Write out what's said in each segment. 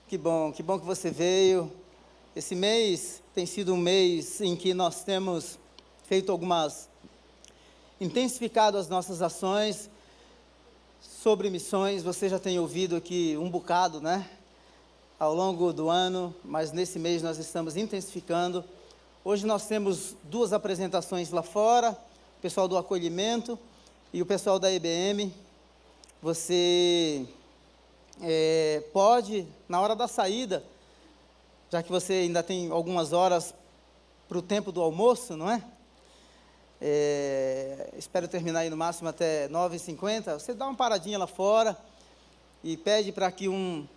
Que bom que você veio. Esse mês tem sido um mês em que nós temos intensificado as nossas ações sobre missões. Você já tem ouvido aqui um bocado, né? Ao longo do ano, mas nesse mês nós estamos intensificando. Hoje nós temos 2 apresentações lá fora, o pessoal do acolhimento e o pessoal da EBM. Você pode, na hora da saída, já que você ainda tem algumas horas para o tempo do almoço, não é? Espero terminar aí no máximo até 9h50. Você dá uma paradinha lá fora e pede para que um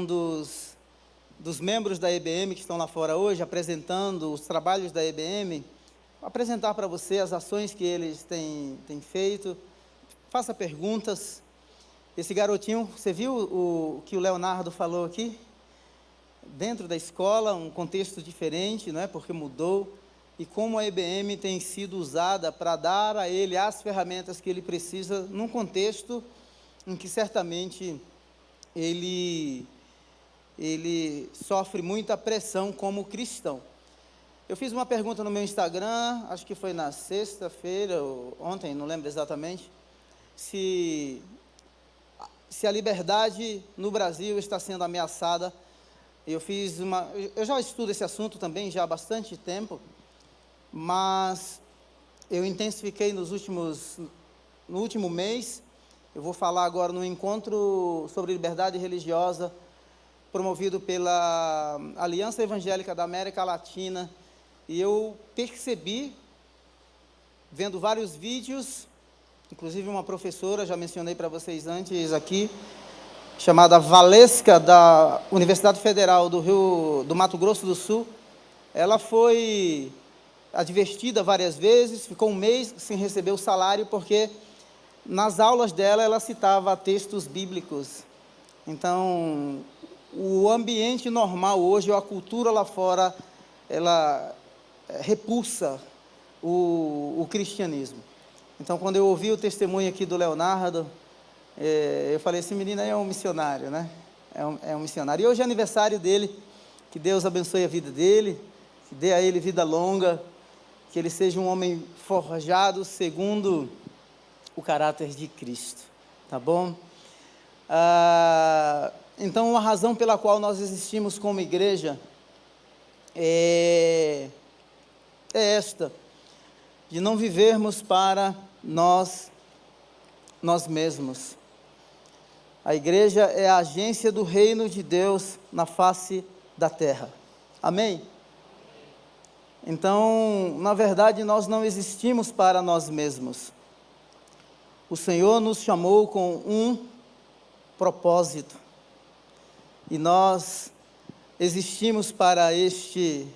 dos membros da EBM que estão lá fora hoje, apresentando os trabalhos da EBM, apresentar para você as ações que eles têm feito. Faça perguntas. Esse garotinho, você viu o que o Leonardo falou aqui? Dentro da escola, um contexto diferente, não é? Porque mudou. E como a EBM tem sido usada para dar a ele as ferramentas que ele precisa, num contexto em que certamente ele sofre muita pressão como cristão. Eu fiz uma pergunta no meu Instagram, acho que foi na sexta-feira, ou ontem, não lembro exatamente, se a liberdade no Brasil está sendo ameaçada. Eu já estudo esse assunto também já há bastante tempo, mas eu intensifiquei no último mês. Eu vou falar agora no encontro sobre liberdade religiosa, promovido pela Aliança Evangélica da América Latina, e eu percebi, vendo vários vídeos, inclusive uma professora, já mencionei para vocês antes aqui, chamada Valesca, da Universidade Federal do Mato Grosso do Sul. Ela foi advertida várias vezes, ficou um mês sem receber o salário, porque nas aulas dela ela citava textos bíblicos. Então, o ambiente normal hoje, ou a cultura lá fora, ela repulsa o cristianismo. Então, quando eu ouvi o testemunho aqui do Leonardo, eu falei, esse menino aí é um missionário, né? É um missionário. E hoje é aniversário dele, que Deus abençoe a vida dele, que dê a ele vida longa, que ele seja um homem forjado segundo o caráter de Cristo, tá bom? Então, a razão pela qual nós existimos como igreja é esta, de não vivermos para nós mesmos. A igreja é a agência do reino de Deus na face da terra. Amém? Então, na verdade, nós não existimos para nós mesmos. O Senhor nos chamou com um propósito, e nós existimos para este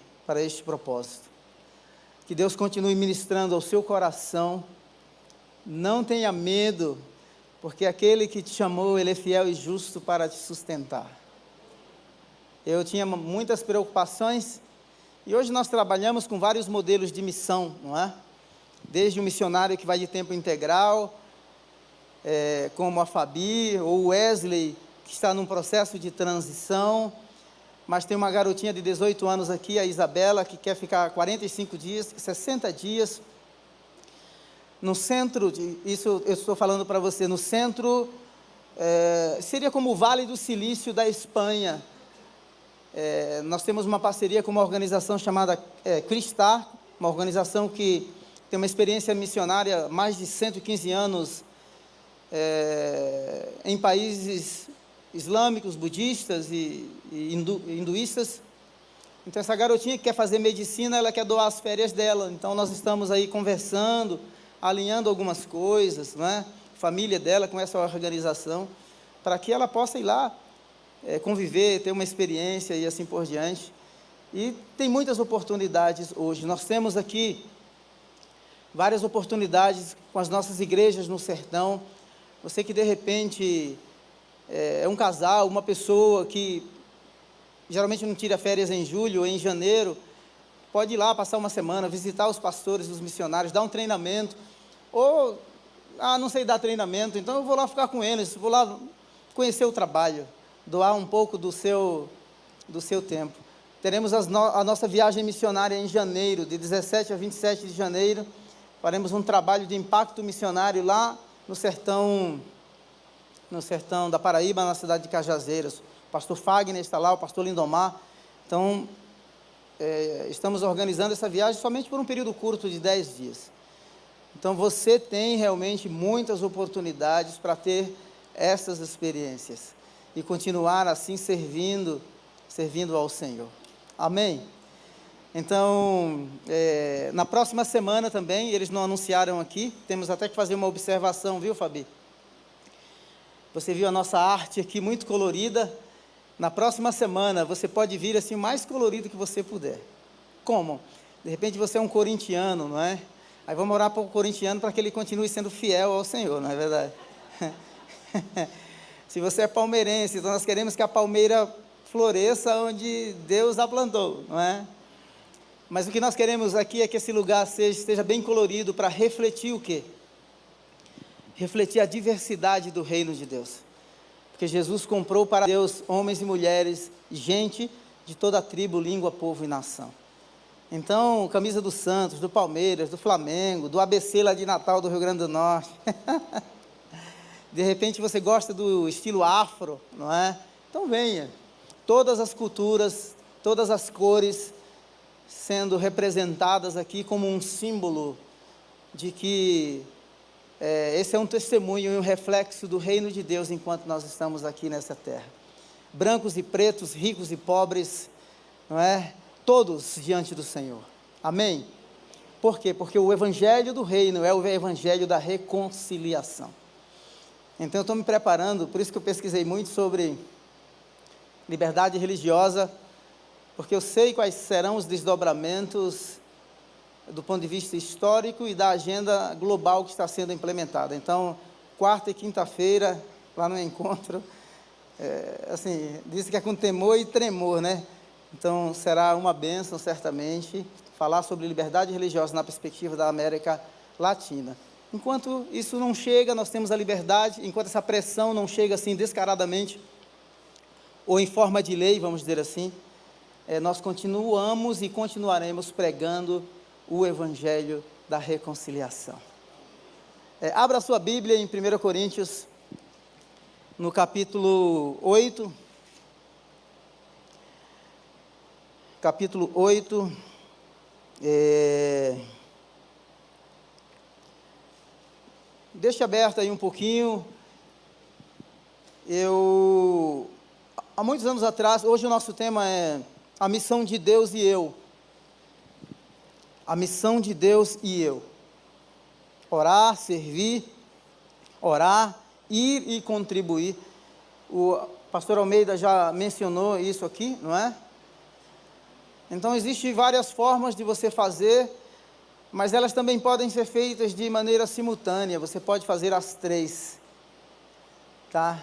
propósito. Que Deus continue ministrando ao seu coração. Não tenha medo, porque aquele que te chamou, Ele é fiel e justo para te sustentar. Eu tinha muitas preocupações, e hoje nós trabalhamos com vários modelos de missão, não é? Desde o missionário que vai de tempo integral, como a Fabi, ou o Wesley, que está num processo de transição, mas tem uma garotinha de 18 anos aqui, a Isabela, que quer ficar 45 dias, 60 dias, no centro, isso eu estou falando para você, no centro, seria como o Vale do Silício da Espanha. Nós temos uma parceria com uma organização chamada Cristar, uma organização que tem uma experiência missionária há mais de 115 anos em países islâmicos, budistas e hinduístas. Então, essa garotinha que quer fazer medicina, ela quer doar as férias dela. Então, nós estamos aí conversando, alinhando algumas coisas, não é? Família dela com essa organização, para que ela possa ir lá conviver, ter uma experiência e assim por diante. E tem muitas oportunidades hoje. Nós temos aqui várias oportunidades com as nossas igrejas no sertão. Você que de repente é um casal, uma pessoa que geralmente não tira férias em julho ou em janeiro, pode ir lá passar uma semana, visitar os pastores, os missionários, dar um treinamento, ou, não sei dar treinamento, então eu vou lá ficar com eles, vou lá conhecer o trabalho doar um pouco do seu tempo. Teremos a nossa viagem missionária em janeiro, de 17 a 27 de janeiro. Faremos um trabalho de impacto missionário lá no sertão da Paraíba, na cidade de Cajazeiras. O pastor Fagner está lá, o pastor Lindomar. Então, estamos organizando essa viagem somente por um período curto de 10 dias. Então, você tem realmente muitas oportunidades para ter essas experiências e continuar assim servindo ao Senhor. Amém? Então, na próxima semana também, eles não anunciaram aqui, temos até que fazer uma observação, viu, Fabi? Você viu a nossa arte aqui muito colorida. Na próxima semana, você pode vir assim o mais colorido que você puder. Como? De repente você é um corintiano, não é? Aí vamos orar para o corintiano para que ele continue sendo fiel ao Senhor, não é verdade? Se você é palmeirense, então nós queremos que a palmeira floresça onde Deus a plantou, não é? Mas o que nós queremos aqui é que esse lugar esteja bem colorido para refletir o quê? Refletir a diversidade do reino de Deus. Porque Jesus comprou para Deus homens e mulheres, gente de toda a tribo, língua, povo e nação. Então, camisa do Santos, do Palmeiras, do Flamengo, do ABC lá de Natal, do Rio Grande do Norte. De repente você gosta do estilo afro, não é? Então venha. Todas as culturas, todas as cores sendo representadas aqui como um símbolo de que esse é um testemunho e um reflexo do reino de Deus enquanto nós estamos aqui nessa terra. Brancos e pretos, ricos e pobres, não é? Todos diante do Senhor. Amém? Por quê? Porque o evangelho do reino é o evangelho da reconciliação. Então eu estou me preparando, por isso que eu pesquisei muito sobre liberdade religiosa, porque eu sei quais serão os desdobramentos do ponto de vista histórico e da agenda global que está sendo implementada. Então, quarta e quinta-feira, lá no encontro, disse que é com temor e tremor, né? Então, será uma bênção, certamente, falar sobre liberdade religiosa na perspectiva da América Latina. Enquanto isso não chega, nós temos a liberdade, enquanto essa pressão não chega assim descaradamente, ou em forma de lei, vamos dizer assim, nós continuamos e continuaremos pregando o evangelho da reconciliação. Abra a sua Bíblia em 1 Coríntios, no capítulo 8. Capítulo 8. Deixa aberto aí um pouquinho. Há muitos anos atrás, hoje o nosso tema é a missão de Deus e eu. A missão de Deus e eu. Orar, servir, ir e contribuir. O pastor Almeida já mencionou isso aqui, não é? Então, existem várias formas de você fazer, mas elas também podem ser feitas de maneira simultânea. Você pode fazer as três, tá?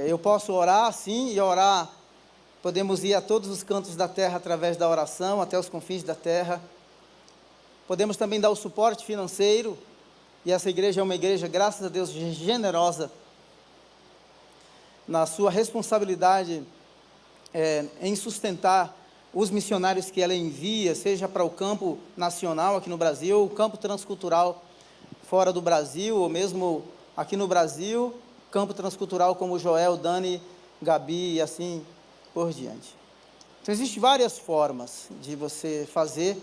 Eu posso orar, sim, e orar. Podemos ir a todos os cantos da terra através da oração, até os confins da terra. Podemos também dar o suporte financeiro, e essa igreja é uma igreja, graças a Deus, generosa, na sua responsabilidade em sustentar os missionários que ela envia, seja para o campo nacional aqui no Brasil, ou o campo transcultural fora do Brasil, ou mesmo aqui no Brasil, campo transcultural como Joel, Dani, Gabi e assim por diante. Então, existem várias formas de você fazer,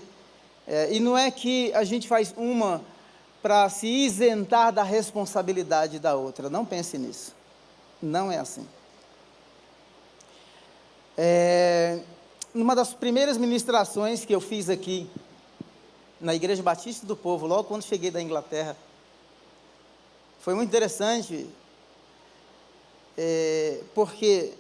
e não é que a gente faz uma para se isentar da responsabilidade da outra, não pense nisso, não é assim. Numa das primeiras ministrações que eu fiz aqui, na Igreja Batista do Povo, logo quando cheguei da Inglaterra, foi muito interessante, porque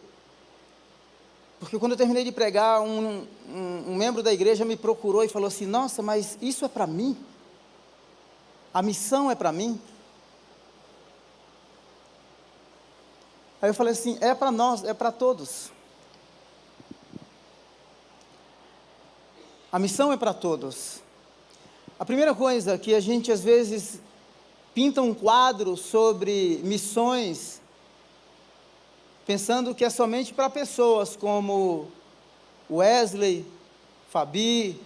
quando eu terminei de pregar, um membro da igreja me procurou e falou assim: nossa, mas isso é para mim? A missão é para mim? Aí eu falei assim: é para nós, é para todos. A missão é para todos. A primeira coisa que a gente às vezes pinta um quadro sobre missões pensando que é somente para pessoas como Wesley, Fabi,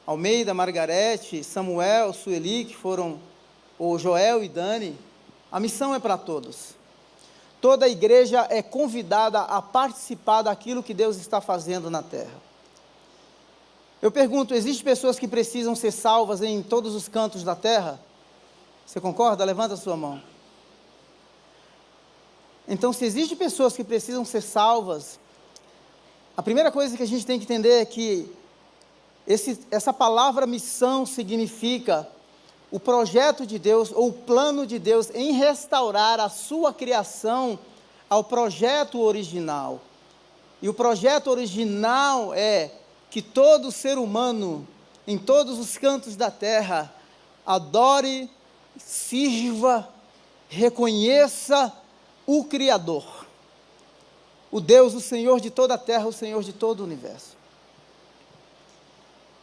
Almeida, Margarete, Samuel, Sueli, que foram, ou Joel e Dani. A missão é para todos. Toda a igreja é convidada a participar daquilo que Deus está fazendo na terra. Eu pergunto, existem pessoas que precisam ser salvas em todos os cantos da terra? Você concorda? Levanta a sua mão. Então, se existem pessoas que precisam ser salvas, a primeira coisa que a gente tem que entender é que essa palavra missão significa o projeto de Deus, ou o plano de Deus em restaurar a sua criação ao projeto original. E o projeto original é que todo ser humano, em todos os cantos da terra, adore, sirva, reconheça o Criador, o Deus, o Senhor de toda a terra, o Senhor de todo o universo.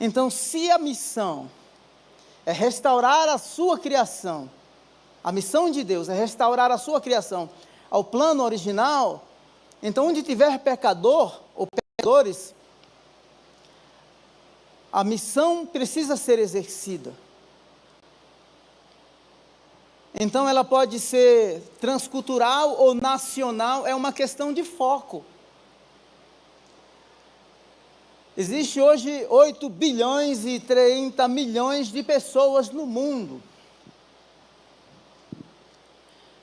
Então, se a missão é restaurar a sua criação, a missão de Deus é restaurar a sua criação ao plano original, então onde tiver pecador ou pecadores, a missão precisa ser exercida. Então ela pode ser transcultural ou nacional, é uma questão de foco. Existe hoje 8 bilhões e 30 milhões de pessoas no mundo.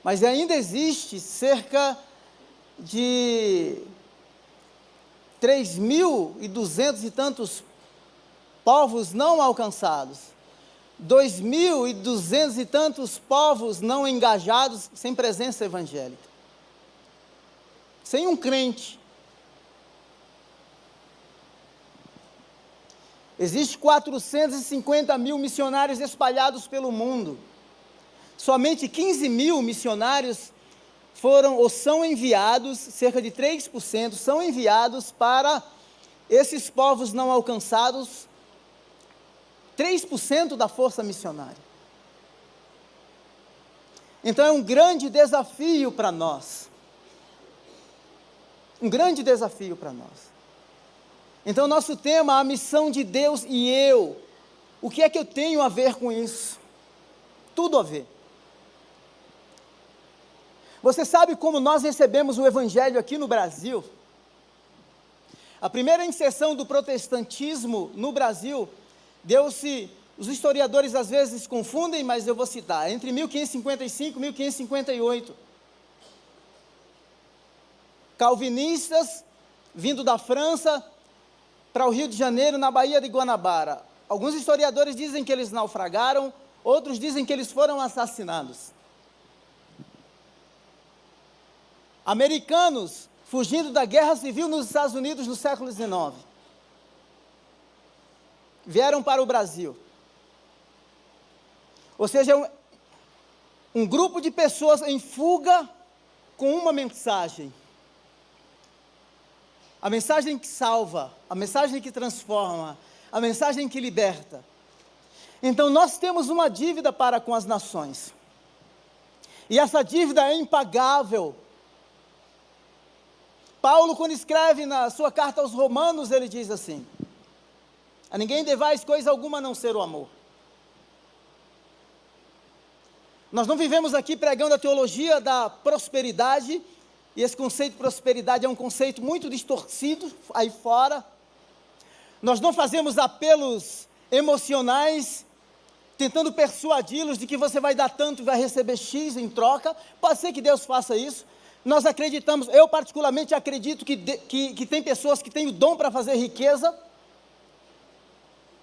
Mas ainda existe cerca de 3.200 e tantos povos não alcançados. 2.200 e tantos povos não engajados, sem presença evangélica. Sem um crente. Existem 450 mil missionários espalhados pelo mundo. Somente 15 mil missionários foram ou são enviados, cerca de 3%, são enviados para esses povos não alcançados, 3% da força missionária. Então é um grande desafio para nós. Um grande desafio para nós. Então, nosso tema, a missão de Deus e eu. O que é que eu tenho a ver com isso? Tudo a ver. Você sabe como nós recebemos o Evangelho aqui no Brasil? A primeira inserção do protestantismo no Brasil deu-se, os historiadores às vezes confundem, mas eu vou citar, entre 1555 e 1558. Calvinistas, vindo da França, para o Rio de Janeiro, na Baía de Guanabara. Alguns historiadores dizem que eles naufragaram, outros dizem que eles foram assassinados. Americanos, fugindo da guerra civil nos Estados Unidos no século XIX. Vieram para o Brasil. Ou seja, um grupo de pessoas em fuga com uma mensagem. A mensagem que salva, a mensagem que transforma, a mensagem que liberta. Então nós temos uma dívida para com as nações. E essa dívida é impagável. Paulo, quando escreve na sua carta aos Romanos, ele diz assim: a ninguém devais coisa alguma a não ser o amor. Nós não vivemos aqui pregando a teologia da prosperidade, e esse conceito de prosperidade é um conceito muito distorcido aí fora. Nós não fazemos apelos emocionais, tentando persuadi-los de que você vai dar tanto e vai receber X em troca. Pode ser que Deus faça isso. Nós acreditamos, eu particularmente acredito que tem pessoas que têm o dom para fazer riqueza,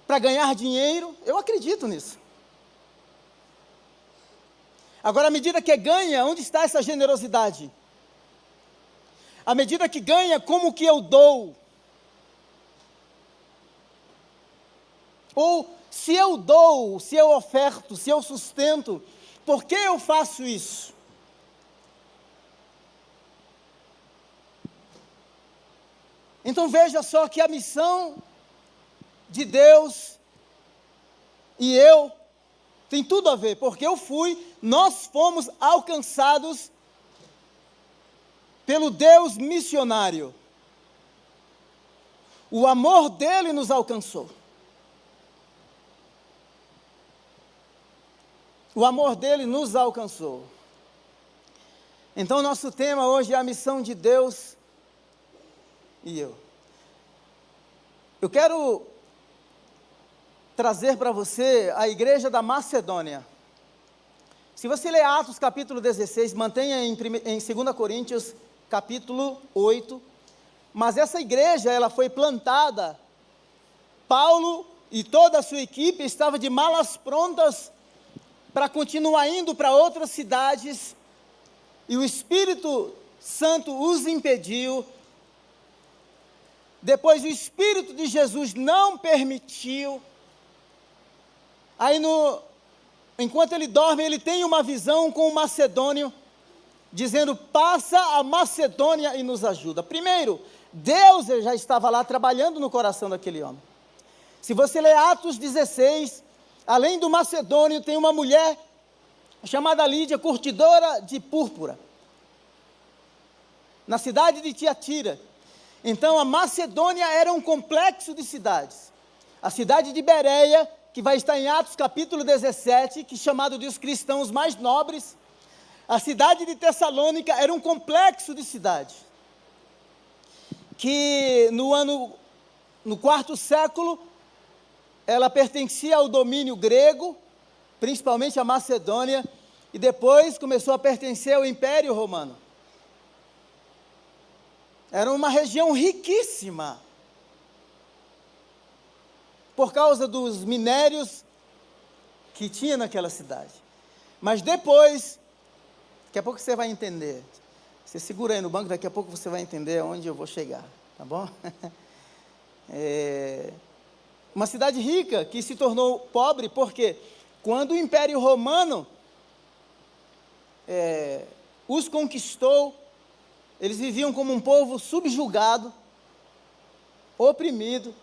para ganhar dinheiro. Eu acredito nisso. Agora, à medida que ganha, onde está essa generosidade? À medida que ganha, como que eu dou? Ou, se eu dou, se eu oferto, se eu sustento, por que eu faço isso? Então veja só que a missão de Deus e eu tem tudo a ver, porque nós fomos alcançados pelo Deus missionário. O amor dele nos alcançou. O amor dele nos alcançou. Então, nosso tema hoje é a missão de Deus e eu. Eu quero trazer para você a igreja da Macedônia. Se você ler Atos capítulo 16, mantenha em 2 Coríntios capítulo 8, mas essa igreja, ela foi plantada, Paulo e toda a sua equipe estava de malas prontas para continuar indo para outras cidades, e o Espírito Santo os impediu. Depois o Espírito de Jesus não permitiu. Aí enquanto ele dorme, ele tem uma visão com o macedônio, dizendo: passa a Macedônia e nos ajuda. Primeiro, Deus já estava lá trabalhando no coração daquele homem. Se você ler Atos 16, além do macedônio, tem uma mulher chamada Lídia, curtidora de púrpura, na cidade de Tiatira. Então a Macedônia era um complexo de cidades. A cidade de Bereia, que vai estar em Atos capítulo 17, que é chamado de os cristãos mais nobres. A cidade de Tessalônica era um complexo de cidade, que no quarto século, ela pertencia ao domínio grego, principalmente a Macedônia, e depois começou a pertencer ao Império Romano. Era uma região riquíssima, por causa dos minérios que tinha naquela cidade. Mas depois, daqui a pouco você vai entender. Você segura aí no banco, daqui a pouco você vai entender aonde eu vou chegar, tá bom? Uma cidade rica que se tornou pobre, porque quando o Império Romano os conquistou, eles viviam como um povo subjugado, oprimido,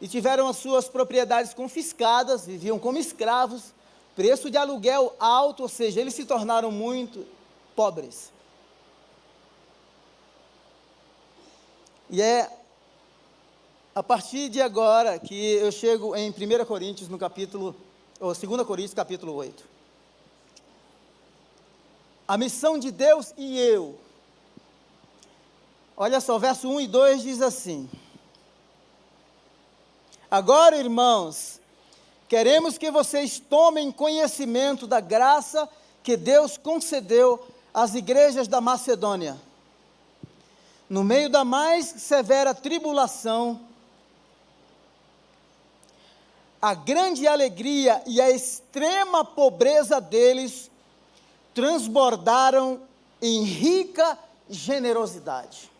e tiveram as suas propriedades confiscadas, viviam como escravos, preço de aluguel alto, ou seja, eles se tornaram muito pobres. E é a partir de agora que eu chego em 1 Coríntios, no capítulo, ou 2 Coríntios, capítulo 8. A missão de Deus e eu. Olha só, verso 1 e 2 diz assim: agora, irmãos, queremos que vocês tomem conhecimento da graça que Deus concedeu às igrejas da Macedônia. No meio da mais severa tribulação, a grande alegria e a extrema pobreza deles transbordaram em rica generosidade.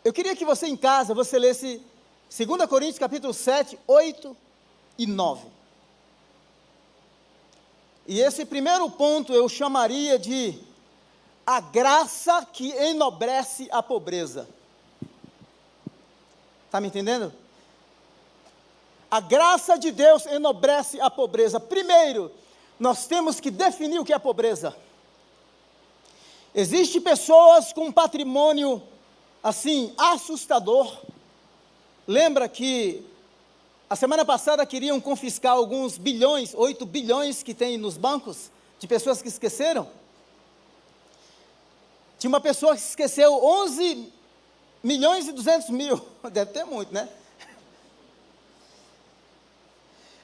Eu queria que você em casa, você lesse 2 Coríntios capítulo 7, 8 e 9. E esse primeiro ponto eu chamaria de a graça que enobrece a pobreza. Está me entendendo? A graça de Deus enobrece a pobreza. Primeiro, nós temos que definir o que é pobreza. Existem pessoas com patrimônio assim, assustador. Lembra que a semana passada queriam confiscar alguns bilhões, 8 bilhões que tem nos bancos, de pessoas que esqueceram? Tinha uma pessoa que esqueceu 11 milhões e 200 mil, deve ter muito, né?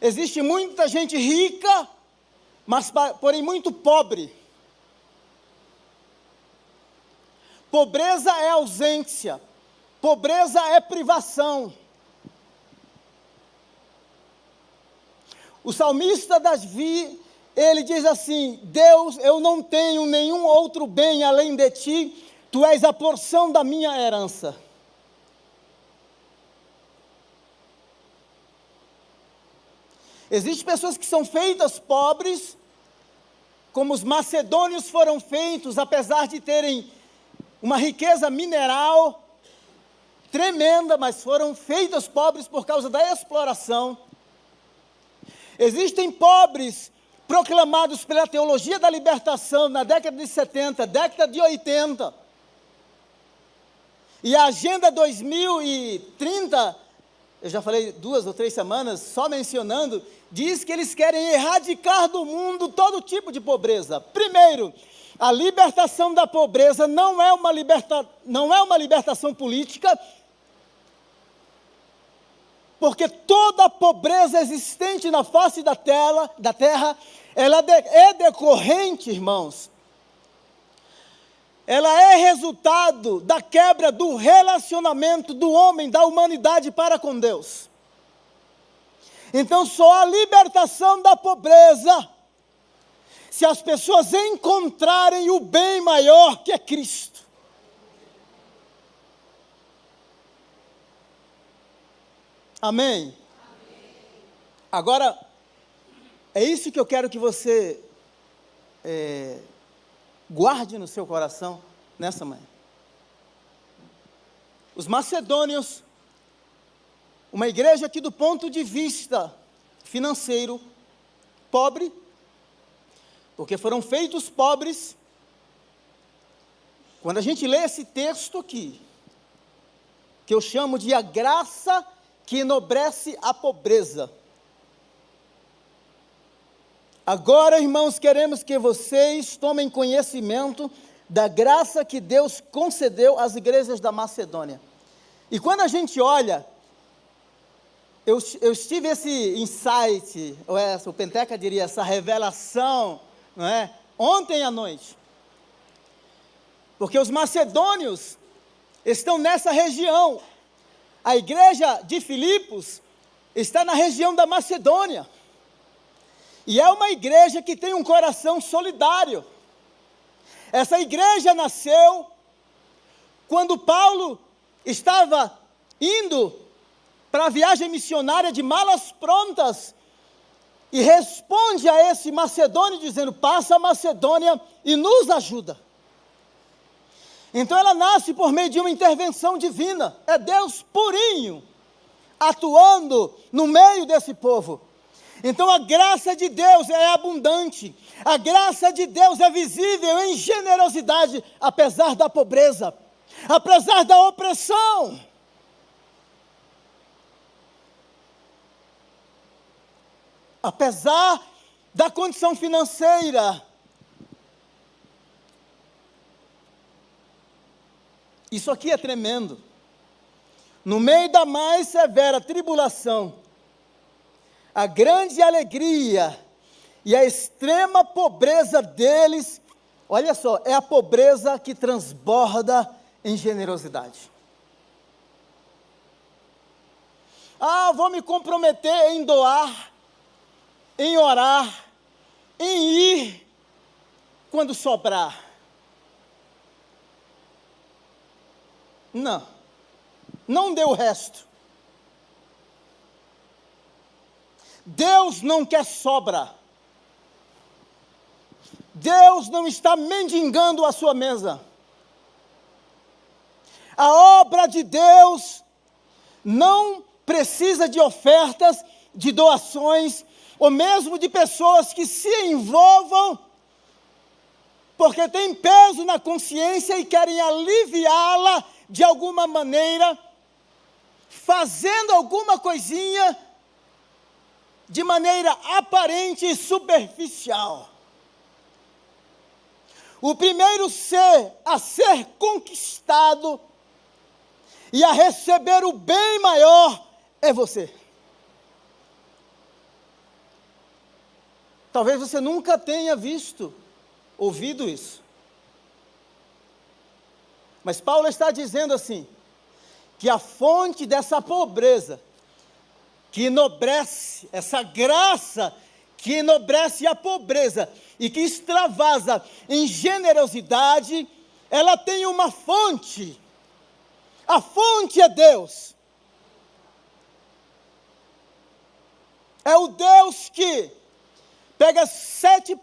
Existe muita gente rica, mas porém muito pobre. Pobreza é ausência, pobreza é privação. O salmista Davi, ele diz assim: Deus, eu não tenho nenhum outro bem além de ti, tu és a porção da minha herança. Existem pessoas que são feitas pobres, como os macedônios foram feitos, apesar de terem uma riqueza mineral tremenda, mas foram feitas pobres por causa da exploração. Existem pobres proclamados pela teologia da libertação na década de 70, década de 80, e a Agenda 2030, eu já falei 2 ou 3 semanas, só mencionando, diz que eles querem erradicar do mundo todo tipo de pobreza. Primeiro, a libertação da pobreza não é uma libertação política, porque toda a pobreza existente na face da terra, ela é decorrente, irmãos, ela é resultado da quebra do relacionamento do homem, da humanidade para com Deus. Então, só a libertação da pobreza, se as pessoas encontrarem o bem maior que é Cristo. Amém? Agora, é isso que eu quero que você guarde no seu coração nessa manhã. Os macedônios, uma igreja que do ponto de vista financeiro, pobre, porque foram feitos pobres. Quando a gente lê esse texto aqui, que eu chamo de a graça que enobrece a pobreza. Agora, irmãos, queremos que vocês tomem conhecimento da graça que Deus concedeu às igrejas da Macedônia. E quando a gente olha, eu tive esse insight, o Penteca diria, essa revelação, não é? Ontem à noite. Porque os macedônios estão nessa região. A igreja de Filipos está na região da Macedônia. E é uma igreja que tem um coração solidário. Essa igreja nasceu quando Paulo estava indo para a viagem missionária de malas prontas, e responde a esse macedônio dizendo: passa a Macedônia e nos ajuda. Então ela nasce por meio de uma intervenção divina, é Deus purinho, atuando no meio desse povo. Então a graça de Deus é abundante, a graça de Deus é visível em generosidade, apesar da pobreza, apesar da opressão. Apesar da condição financeira. Isso aqui é tremendo. No meio da mais severa tribulação, a grande alegria e a extrema pobreza deles, olha só, é a pobreza que transborda em generosidade. Ah, vou me comprometer em doar, em orar, em ir quando sobrar. Não dê o resto. Deus não quer sobra. Deus não está mendigando a sua mesa. A obra de Deus não precisa de ofertas, de doações, ou mesmo de pessoas que se envolvam, porque tem peso na consciência e querem aliviá-la de alguma maneira, fazendo alguma coisinha de maneira aparente e superficial. O primeiro ser a ser conquistado e a receber o bem maior é você. Talvez você nunca tenha ouvido isso. Mas Paulo está dizendo assim, que a fonte dessa pobreza, que enobrece, essa graça que enobrece a pobreza e que extravasa em generosidade, ela tem uma fonte. A fonte é Deus. É o Deus que pega 7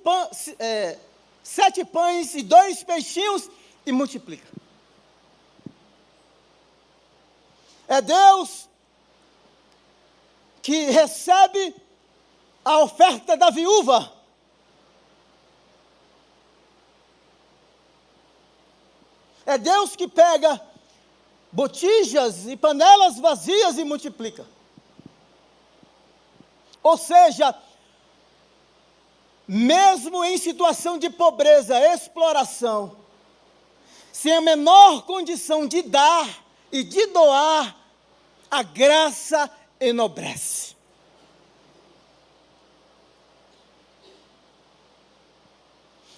pães e 2 peixinhos e multiplica. É Deus que recebe a oferta da viúva É Deus que pega botijas e panelas vazias e multiplica. Ou seja, mesmo em situação de pobreza, exploração, sem a menor condição de dar e de doar, a graça enobrece.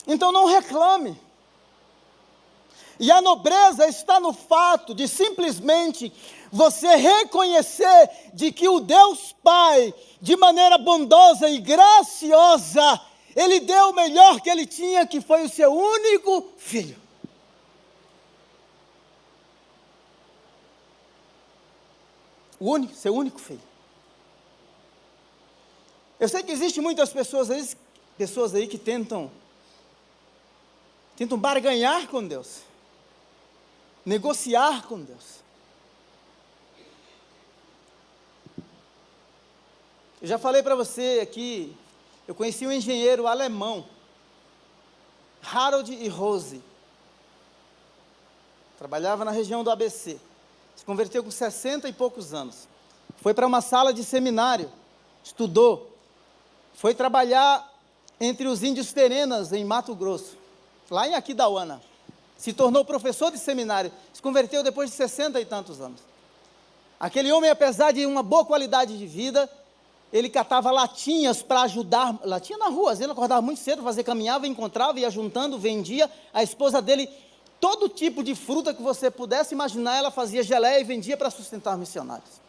Então não reclame. E a nobreza está no fato de simplesmente você reconhecer de que o Deus Pai, de maneira bondosa e graciosa, Ele deu o melhor que Ele tinha, que foi o seu único filho. Seu único filho. Eu sei que existem muitas pessoas aí que tentam barganhar com Deus, negociar com Deus. Eu já falei para você aqui, eu conheci um engenheiro alemão, Harold e Rose, trabalhava na região do ABC, se converteu com 60 e poucos anos, foi para uma sala de seminário, estudou, foi trabalhar entre os índios Terenas, em Mato Grosso, lá em Aquidauana, se tornou professor de seminário, se converteu depois de 60 e tantos anos. Aquele homem, apesar de uma boa qualidade de vida, ele catava latinhas para ajudar, latinha na rua, às vezes ele acordava muito cedo, caminhava, encontrava, ia juntando, vendia. A esposa dele, todo tipo de fruta que você pudesse imaginar, ela fazia geleia e vendia para sustentar missionários.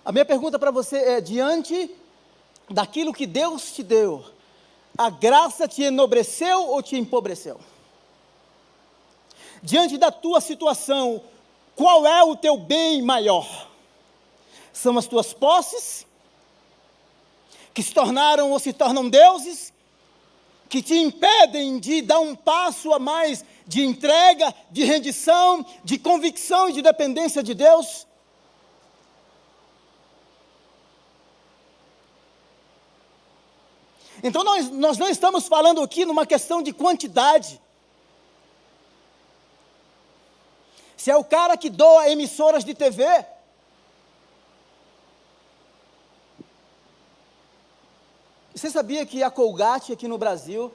A minha pergunta para você é, diante daquilo que Deus te deu, a graça te enobreceu ou te empobreceu? Diante da tua situação, qual é o teu bem maior? São as tuas posses, que se tornaram ou se tornam deuses, que te impedem de dar um passo a mais de entrega, de rendição, de convicção e de dependência de Deus? Então nós não estamos falando aqui numa questão de quantidade. Se é o cara que doa emissoras de TV, você sabia que a Colgate aqui no Brasil,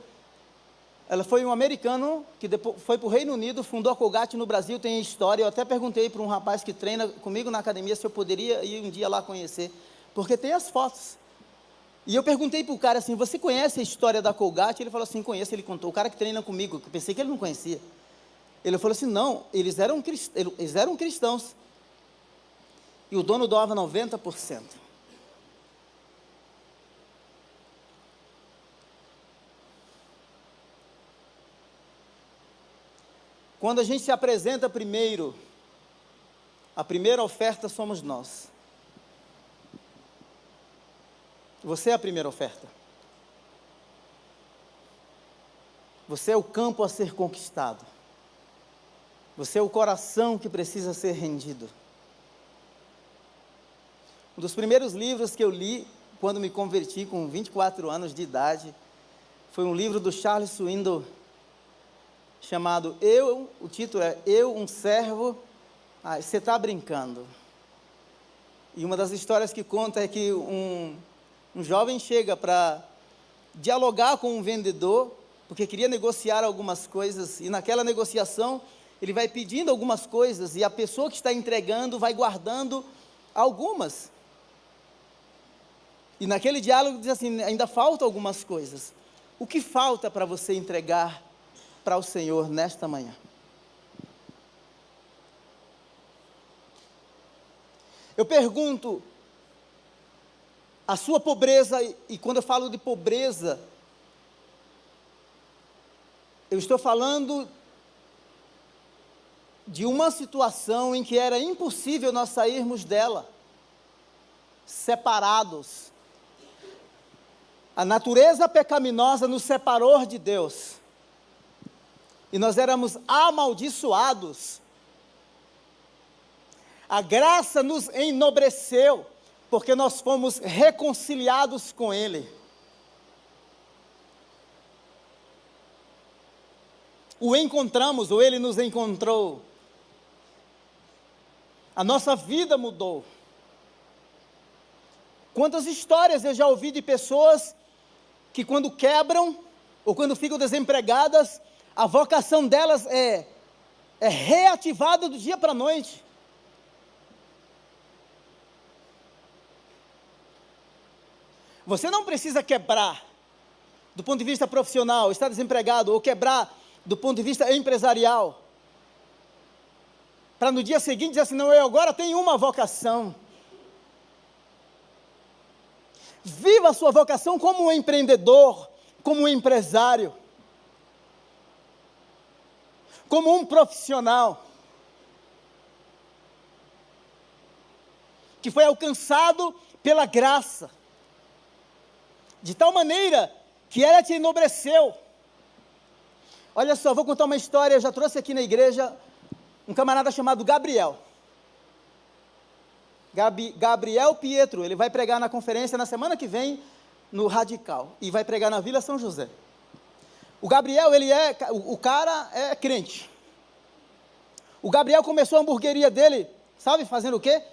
ela foi um americano que depois foi para o Reino Unido, fundou a Colgate no Brasil, tem história. Eu até perguntei para um rapaz que treina comigo na academia se eu poderia ir um dia lá conhecer, porque tem as fotos. E eu perguntei para o cara assim, você conhece a história da Colgate? Ele falou assim, conheço, ele contou. O cara que treina comigo, eu pensei que ele não conhecia. Ele falou assim, não, eles eram cristãos. E o dono doava 90%. Quando a gente se apresenta primeiro, a primeira oferta somos nós. Você é a primeira oferta. Você é o campo a ser conquistado. Você é o coração que precisa ser rendido. Um dos primeiros livros que eu li, quando me converti com 24 anos de idade, foi um livro do Charles Swindoll, chamado o título é Eu, um servo. Você está brincando. E uma das histórias que conta é que um jovem chega para dialogar com um vendedor, porque queria negociar algumas coisas, e naquela negociação ele vai pedindo algumas coisas, e a pessoa que está entregando vai guardando algumas. E naquele diálogo diz assim, ainda faltam algumas coisas. O que falta para você entregar para o Senhor nesta manhã? Eu pergunto, a sua pobreza, e quando eu falo de pobreza, eu estou falando de uma situação em que era impossível nós sairmos dela, separados. A natureza pecaminosa nos separou de Deus, e nós éramos amaldiçoados. A graça nos enobreceu, porque nós fomos reconciliados com Ele. o encontramos, ou ele nos encontrou, a nossa vida mudou. Quantas histórias eu já ouvi de pessoas que quando quebram, ou quando ficam desempregadas, a vocação delas é reativada do dia para a noite. Você não precisa quebrar do ponto de vista profissional, estar desempregado, ou quebrar do ponto de vista empresarial, para no dia seguinte dizer assim, não, eu agora tenho uma vocação. Viva a sua vocação como um empreendedor, como um empresário, como um profissional, que foi alcançado pela graça, de tal maneira que ela te enobreceu. Olha só, vou contar uma história, eu já trouxe aqui na igreja, um camarada chamado Gabriel. Gabriel Pietro, ele vai pregar na conferência na semana que vem, no Radical, e vai pregar na Vila São José. O Gabriel, o cara é crente. O Gabriel começou a hamburgueria dele, sabe, fazendo o quê?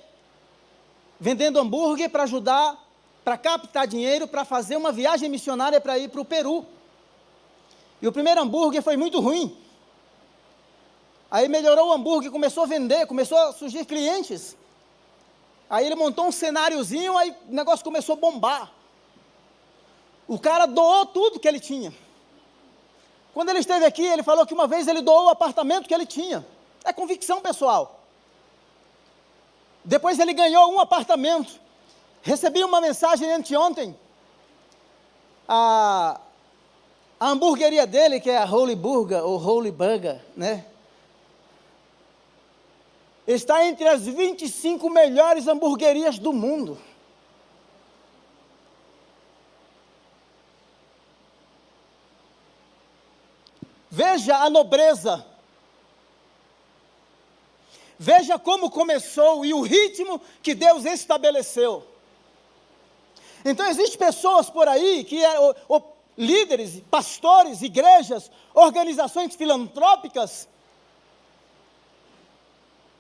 Vendendo hambúrguer para ajudar, para captar dinheiro, para fazer uma viagem missionária para ir para o Peru. E o primeiro hambúrguer foi muito ruim. Aí melhorou o hambúrguer, começou a vender, começou a surgir clientes. Aí ele montou um cenáriozinho, aí o negócio começou a bombar. O cara doou tudo que ele tinha. Quando ele esteve aqui, ele falou que uma vez ele doou o apartamento que ele tinha. É convicção pessoal. Depois ele ganhou um apartamento. Recebi uma mensagem anteontem. A hamburgueria dele, que é a Holy Burger, ou Holy Burger, né? Está entre as 25 melhores hamburguerias do mundo. Veja a nobreza. Veja como começou e o ritmo que Deus estabeleceu. Então, existem pessoas por aí que líderes, pastores, igrejas, organizações filantrópicas,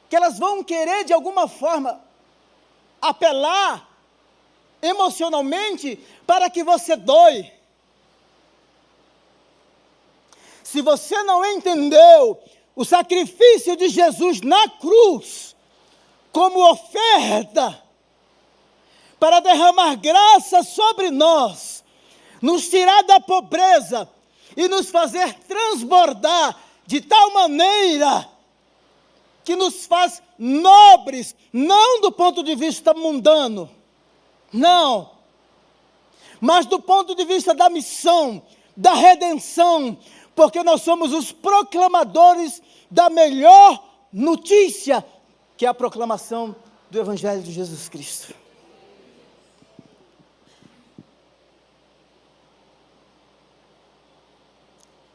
que elas vão querer de alguma forma apelar emocionalmente para que você doe. Se você não entendeu o sacrifício de Jesus na cruz como oferta para derramar graça sobre nós, nos tirar da pobreza e nos fazer transbordar de tal maneira que nos faz nobres, não do ponto de vista mundano, não, mas do ponto de vista da missão, da redenção, porque nós somos os proclamadores da melhor notícia, que é a proclamação do Evangelho de Jesus Cristo.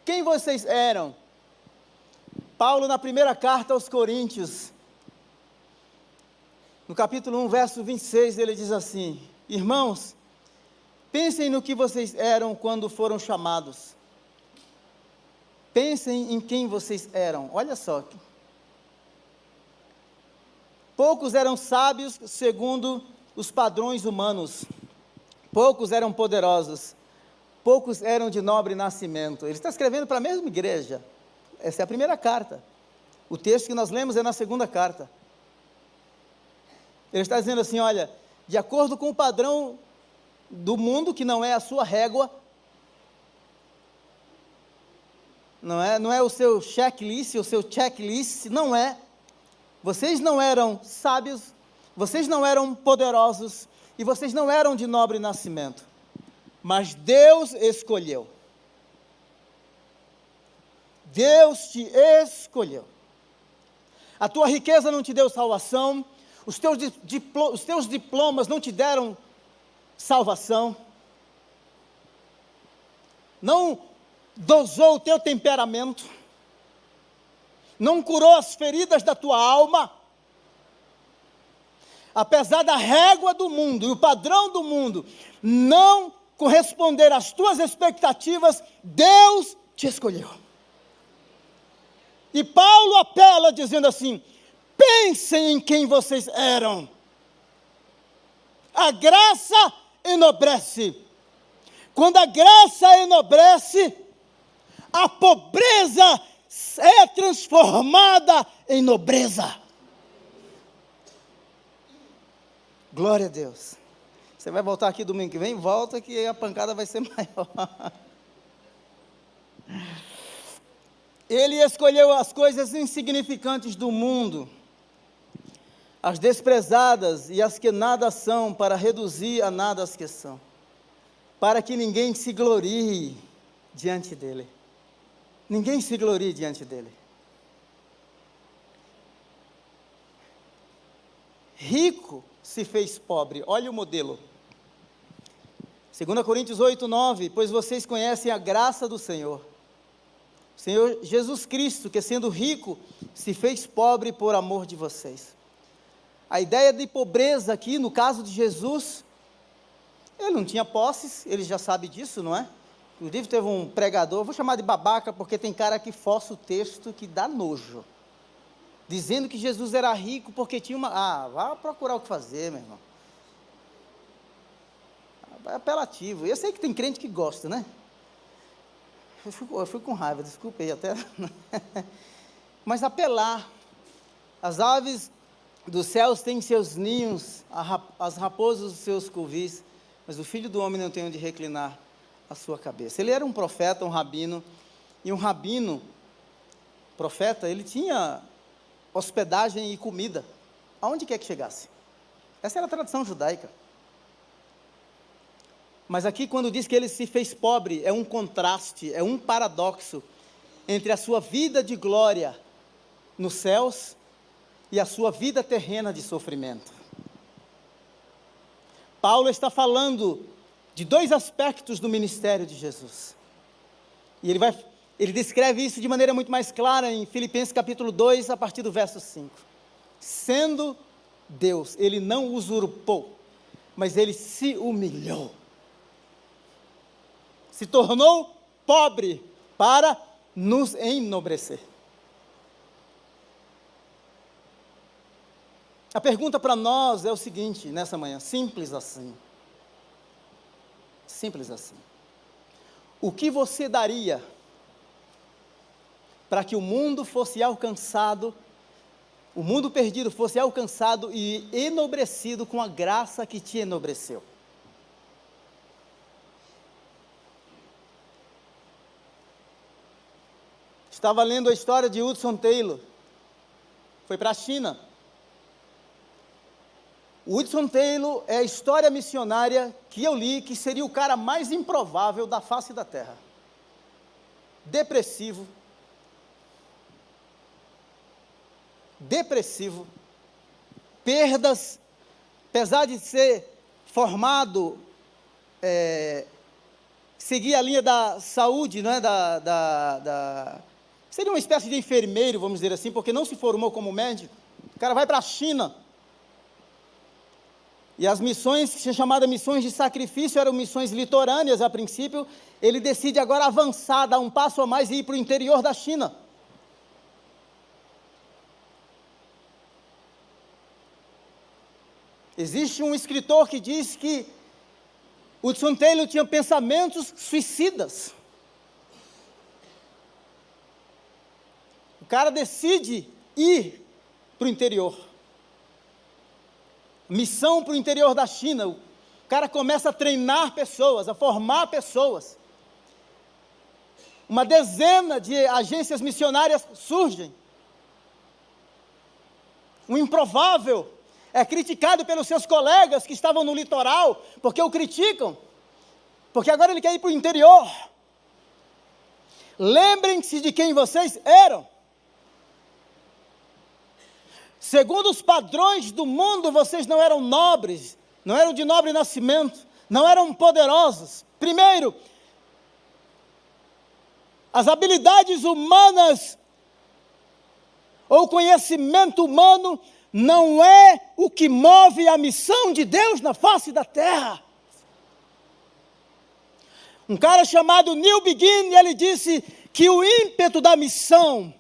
Quem vocês eram? Paulo, na primeira carta aos Coríntios, no capítulo 1, verso 26, ele diz assim: irmãos, pensem no que vocês eram quando foram chamados. Pensem em quem vocês eram. Olha só. Poucos eram sábios segundo os padrões humanos. Poucos eram poderosos. Poucos eram de nobre nascimento. Ele está escrevendo para a mesma igreja. Essa é a primeira carta. O texto que nós lemos é na segunda carta. Ele está dizendo assim, olha, de acordo com o padrão do mundo, que não é a sua régua, não é o seu checklist, o seu checklist, não é. Vocês não eram sábios, vocês não eram poderosos, e vocês não eram de nobre nascimento. Mas Deus escolheu. Deus te escolheu. A tua riqueza não te deu salvação, os teus diplomas não te deram salvação, não dosou o teu temperamento, não curou as feridas da tua alma. Apesar da régua do mundo e o padrão do mundo não corresponder às tuas expectativas, Deus te escolheu. E Paulo apela dizendo assim: pensem em quem vocês eram. A graça enobrece. Quando a graça enobrece, a pobreza é transformada em nobreza. Glória a Deus. Você vai voltar aqui domingo que vem? Volta que a pancada vai ser maior. Ele escolheu as coisas insignificantes do mundo, as desprezadas e as que nada são, para reduzir a nada as que são, para que ninguém se glorie diante dele. Ninguém se glorie diante dele. Rico se fez pobre. Olha o modelo. 2 Coríntios 8:9, pois vocês conhecem a graça do Senhor. O Senhor Jesus Cristo, que sendo rico, se fez pobre por amor de vocês. A ideia de pobreza aqui, no caso de Jesus, ele não tinha posses, ele já sabe disso, não é? Inclusive teve um pregador, vou chamar de babaca, porque tem cara que força o texto que dá nojo, dizendo que Jesus era rico porque tinha uma... vá procurar o que fazer, meu irmão. É apelativo. Eu sei que tem crente que gosta, né? Eu fui com raiva, desculpe aí até. Mas apelar. As aves dos céus têm seus ninhos, as raposas os seus covis, mas o Filho do Homem não tem onde reclinar a sua cabeça. Ele era um profeta, um rabino, e um rabino, profeta, ele tinha hospedagem e comida, aonde quer que chegasse. Essa era a tradição judaica. Mas aqui, quando diz que ele se fez pobre, é um contraste, é um paradoxo entre a sua vida de glória nos céus e a sua vida terrena de sofrimento. Paulo está falando de dois aspectos do ministério de Jesus. E ele descreve isso de maneira muito mais clara em Filipenses capítulo 2, a partir do verso 5. Sendo Deus, ele não usurpou, mas ele se humilhou. Se tornou pobre para nos enobrecer. A pergunta para nós é o seguinte, nessa manhã, simples assim. Simples assim. O que você daria para que o mundo fosse alcançado, o mundo perdido fosse alcançado e enobrecido com a graça que te enobreceu? Estava lendo a história de Hudson Taylor, foi para a China. O Hudson Taylor é a história missionária que eu li, que seria o cara mais improvável da face da terra. Depressivo, perdas, apesar de ser formado, seguir a linha da saúde, não é? Seria uma espécie de enfermeiro, vamos dizer assim, porque não se formou como médico. O cara vai para a China. E as missões, que são chamadas missões de sacrifício, eram missões litorâneas a princípio. Ele decide agora avançar, dar um passo a mais e ir para o interior da China. Existe um escritor que diz que Hudson Taylor tinha pensamentos suicidas. O cara decide ir para o interior. Missão para o interior da China. O cara começa a treinar pessoas, a formar pessoas. Uma dezena de agências missionárias surgem. O improvável é criticado pelos seus colegas que estavam no litoral, porque o criticam, porque agora ele quer ir para o interior. Lembrem-se de quem vocês eram. Segundo os padrões do mundo, vocês não eram nobres, não eram de nobre nascimento, não eram poderosos. Primeiro, as habilidades humanas, ou conhecimento humano, não é o que move a missão de Deus na face da terra. Um cara chamado Neil Begin, ele disse que o ímpeto da missão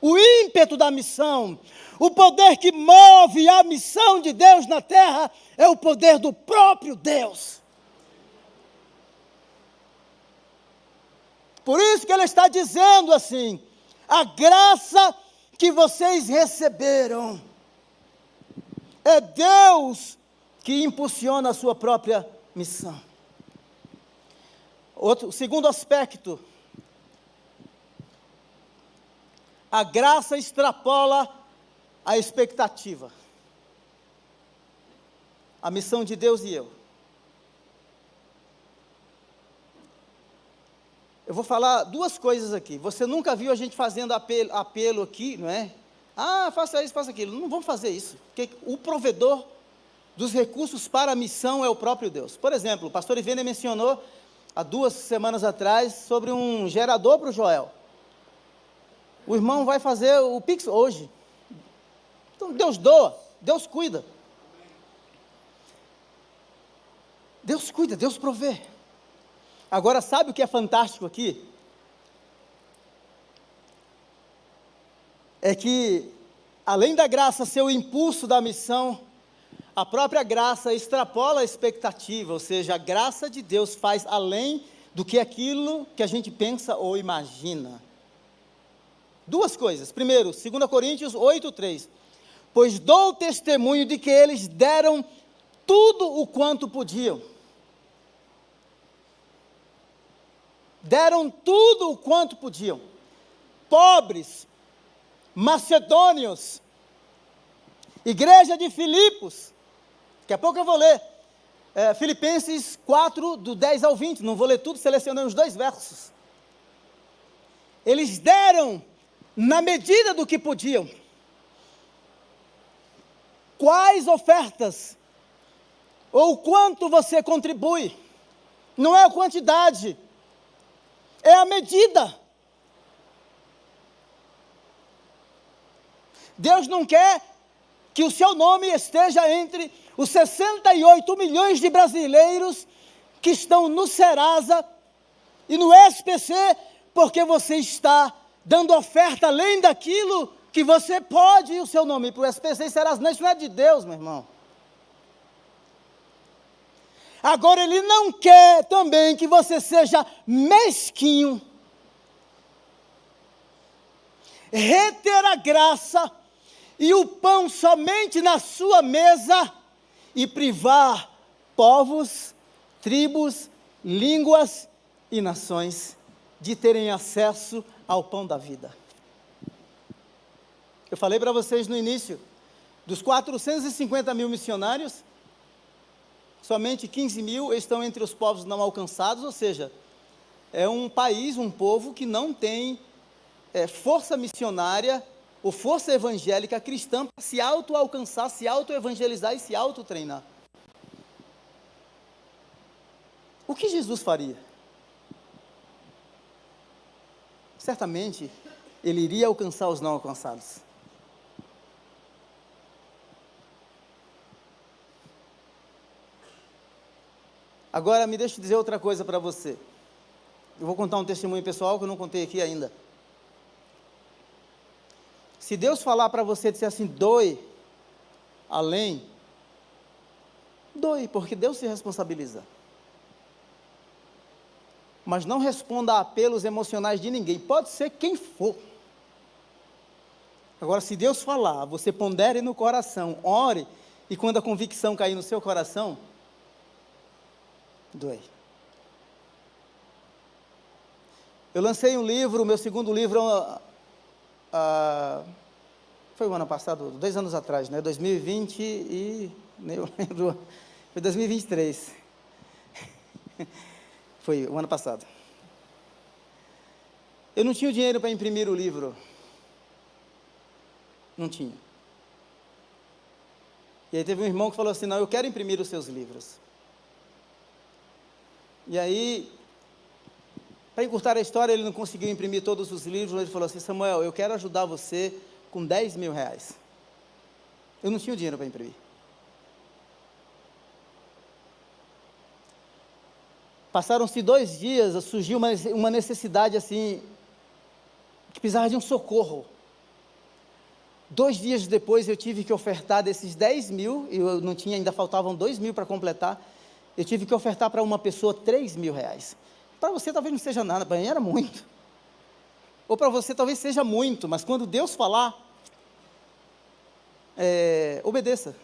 o ímpeto da missão, o poder que move a missão de Deus na terra é o poder do próprio Deus. Por isso que ele está dizendo assim: a graça que vocês receberam, é Deus que impulsiona a sua própria missão. Segundo aspecto, a graça extrapola a expectativa. A missão de Deus e eu. Eu vou falar duas coisas aqui. Você nunca viu a gente fazendo apelo aqui, não é? Ah, faça isso, faça aquilo. Não vamos fazer isso. Porque o provedor dos recursos para a missão é o próprio Deus. Por exemplo, o pastor Ivênia mencionou, há 2 semanas atrás, sobre um gerador para o Joel. O irmão vai fazer o Pix hoje. Então, Deus doa, Deus cuida. Deus cuida, Deus provê. Agora, sabe o que é fantástico aqui? É que, além da graça ser o impulso da missão, a própria graça extrapola a expectativa, ou seja, a graça de Deus faz além do que aquilo que a gente pensa ou imagina. Duas coisas. Primeiro, 2 Coríntios 8:3. Pois dou testemunho de que eles deram tudo o quanto podiam. Deram tudo o quanto podiam. Pobres, macedônios, igreja de Filipos. Daqui a pouco eu vou ler. Filipenses 4, do 10 ao 20. Não vou ler tudo, selecionei os 2 versos. Eles deram na medida do que podiam. Quais ofertas? Ou quanto você contribui? Não é a quantidade, é a medida. Deus não quer que o seu nome esteja entre os 68 milhões de brasileiros que estão no Serasa e no SPC, porque você está dando oferta além daquilo que você pode, e o seu nome para o SPC e Serasa. Não, isso não é de Deus, meu irmão. Agora, Ele não quer também que você seja mesquinho, reter a graça e o pão somente na sua mesa e privar povos, tribos, línguas e nações de terem acesso ao pão da vida. Eu falei para vocês no início, dos 450 mil missionários, somente 15 mil estão entre os povos não alcançados, ou seja, é um país, um povo que não tem força missionária ou força evangélica cristã para se auto-alcançar, se auto-evangelizar e se auto-treinar. O que Jesus faria? Certamente, Ele iria alcançar os não alcançados. Agora, me deixe dizer outra coisa para você. Eu vou contar um testemunho pessoal que eu não contei aqui ainda. Se Deus falar para você, dizer assim, doe além, doe, porque Deus se responsabiliza. Mas não responda a apelos emocionais de ninguém, pode ser quem for. Agora, se Deus falar, você pondere no coração, ore, e quando a convicção cair no seu coração, doe. Eu lancei um livro, o meu segundo livro, foi o ano passado, 2 anos atrás, né? 2020 e... nem eu lembro, foi 2023. Foi o ano passado. Eu não tinha o dinheiro para imprimir o livro. Não tinha. E aí teve um irmão que falou assim, não, eu quero imprimir os seus livros. E aí, para encurtar a história, ele não conseguiu imprimir todos os livros, ele falou assim, Samuel, eu quero ajudar você com 10 mil reais. Eu não tinha o dinheiro para imprimir. Passaram-se 2 dias, surgiu uma necessidade assim, que precisava de um socorro. 2 dias depois eu tive que ofertar desses 10 mil, eu não tinha, ainda faltavam 2 mil para completar, eu tive que ofertar para uma pessoa 3 mil reais. Para você talvez não seja nada, para mim era muito. Ou para você talvez seja muito, mas quando Deus falar, obedeça.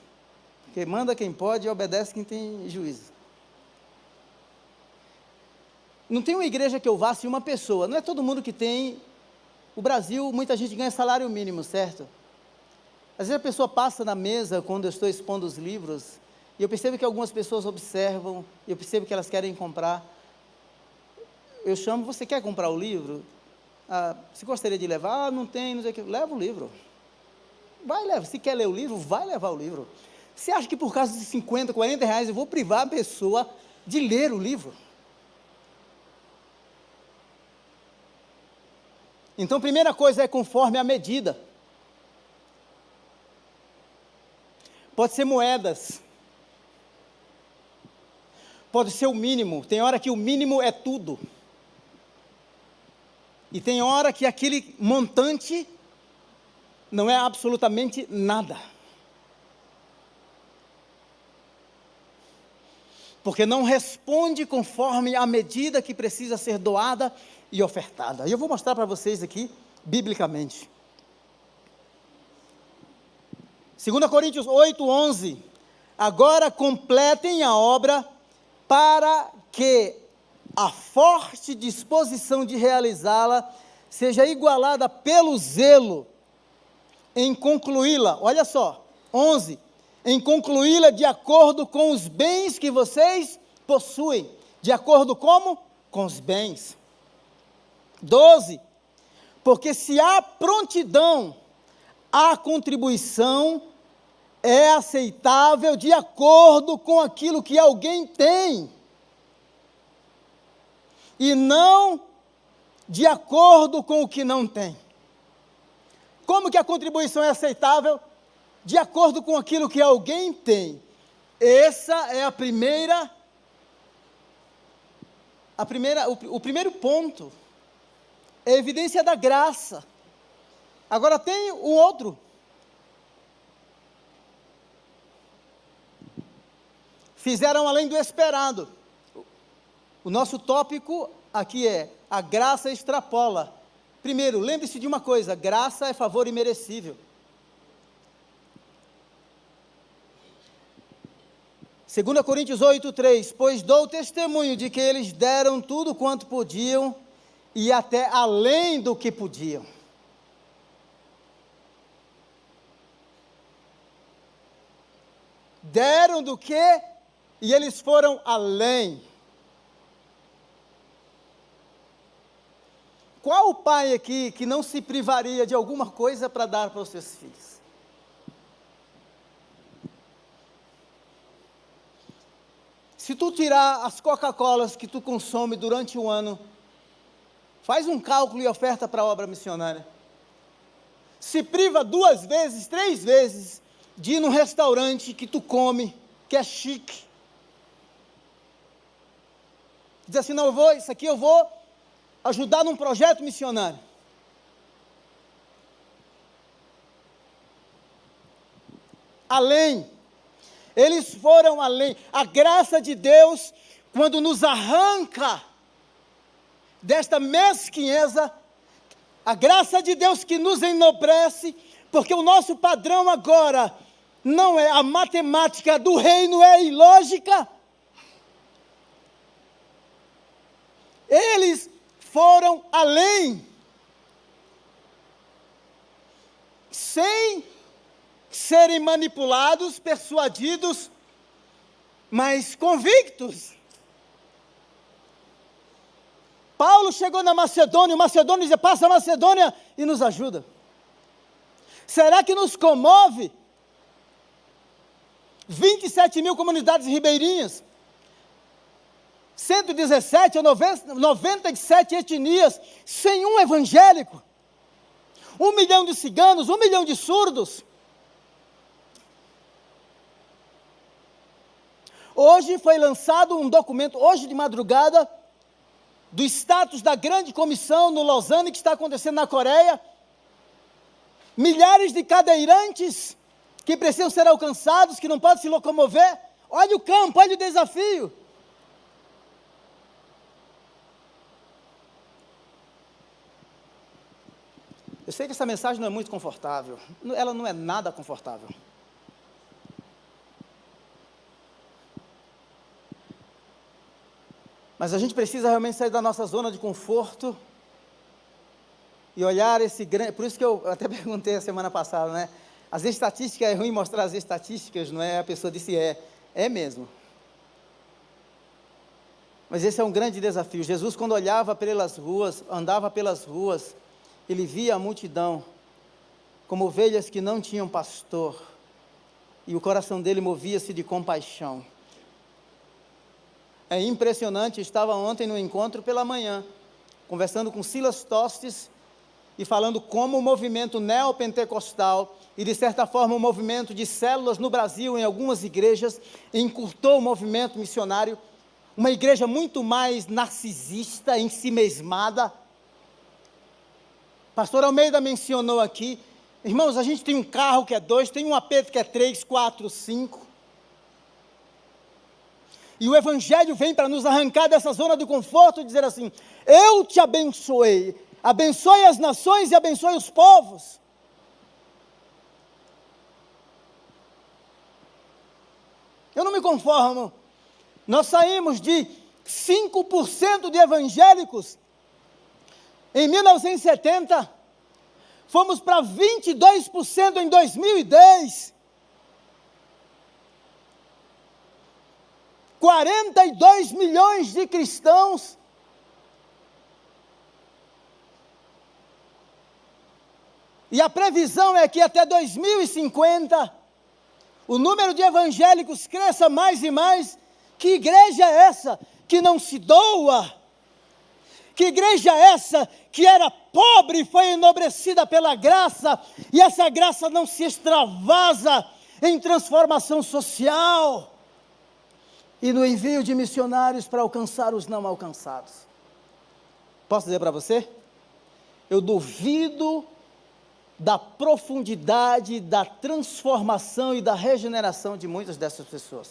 Porque manda quem pode e obedece quem tem juízo. Não tem uma igreja que eu vá se uma pessoa, não é todo mundo que tem. O Brasil, muita gente ganha salário mínimo, certo? Às vezes a pessoa passa na mesa quando eu estou expondo os livros, e eu percebo que algumas pessoas observam, eu percebo que elas querem comprar. Eu chamo, você quer comprar o livro? Você gostaria de levar? Não tem, não sei o que. Leva o livro. Vai, leva. Se quer ler o livro, vai levar o livro. Você acha que por causa de 50, 40 reais eu vou privar a pessoa de ler o livro? Então, primeira coisa é conforme a medida. Pode ser moedas. Pode ser o mínimo. Tem hora que o mínimo é tudo. E tem hora que aquele montante não é absolutamente nada. Porque não responde conforme a medida que precisa ser doada e ofertada. E eu vou mostrar para vocês aqui, biblicamente. 2 Coríntios 8:11. Agora completem a obra para que a forte disposição de realizá-la seja igualada pelo zelo em concluí-la. Olha só, 11. Em concluí-la de acordo com os bens que vocês possuem. De acordo como? Com os bens. 12. Porque se há prontidão, a contribuição é aceitável de acordo com aquilo que alguém tem, e não de acordo com o que não tem. Como que a contribuição é aceitável? De acordo com aquilo que alguém tem. Essa é o primeiro ponto. É a evidência da graça. Agora tem o outro. Fizeram além do esperado. O nosso tópico aqui é: a graça extrapola. Primeiro, lembre-se de uma coisa: graça é favor imerecível. 2 Coríntios 8:3, pois dou testemunho de que eles deram tudo quanto podiam, e até além do que podiam. Deram do que? E eles foram além. Qual o pai aqui que não se privaria de alguma coisa para dar para os seus filhos? Se tu tirar as Coca-Colas que tu consome durante o ano, faz um cálculo e oferta para a obra missionária. Se priva 2 vezes, 3 vezes de ir num restaurante que tu come, que é chique. Diz assim, não, isso aqui eu vou ajudar num projeto missionário. Além. Eles foram além. A graça de Deus, quando nos arranca desta mesquinheza, a graça de Deus que nos enobrece, porque o nosso padrão agora não é a matemática do reino, é ilógica. Eles foram além, sem serem manipulados, persuadidos, mas convictos. Paulo chegou na Macedônia, o Macedônio dizia, passa a Macedônia e nos ajuda. Será que nos comove 27 mil comunidades ribeirinhas, 117 ou 97 etnias, sem um evangélico, 1 milhão de ciganos, 1 milhão de surdos? Hoje foi lançado um documento, hoje de madrugada, do status da grande comissão no Lausanne, que está acontecendo na Coreia. milhares de cadeirantes que precisam ser alcançados, que não podem se locomover. Olha o campo, olha o desafio. Eu sei que essa mensagem não é muito confortável, ela não é nada confortável. Mas a gente precisa realmente sair da nossa zona de conforto e olhar esse grande... Por isso que eu até perguntei a semana passada, né? As estatísticas, é ruim mostrar as estatísticas, não é? A pessoa disse, é mesmo. Mas esse é um grande desafio. Jesus, quando olhava pelas ruas, andava pelas ruas, ele via a multidão como ovelhas que não tinham pastor, e o coração dele movia-se de compaixão. É impressionante, eu estava ontem no encontro pela manhã, conversando com Silas Tostes, e falando como o movimento neopentecostal, e de certa forma o movimento de células no Brasil, em algumas igrejas, encurtou o movimento missionário, uma igreja muito mais narcisista, ensimesmada. Pastor Almeida mencionou aqui, irmãos, a gente tem um carro que é 2, tem um apetite que é 3, 4, 5. E o Evangelho vem para nos arrancar dessa zona de conforto e dizer assim, eu te abençoei, abençoe as nações e abençoe os povos. Eu não me conformo. Nós saímos de 5% de evangélicos em 1970, fomos para 22% em 2010, 42 milhões de cristãos, e a previsão é que até 2050, o número de evangélicos cresça mais e mais. Que igreja é essa que não se doa? Que igreja é essa que era pobre e foi enobrecida pela graça, e essa graça não se extravasa em transformação social e no envio de missionários para alcançar os não alcançados? Posso dizer para você? Eu duvido da profundidade, da transformação e da regeneração de muitas dessas pessoas.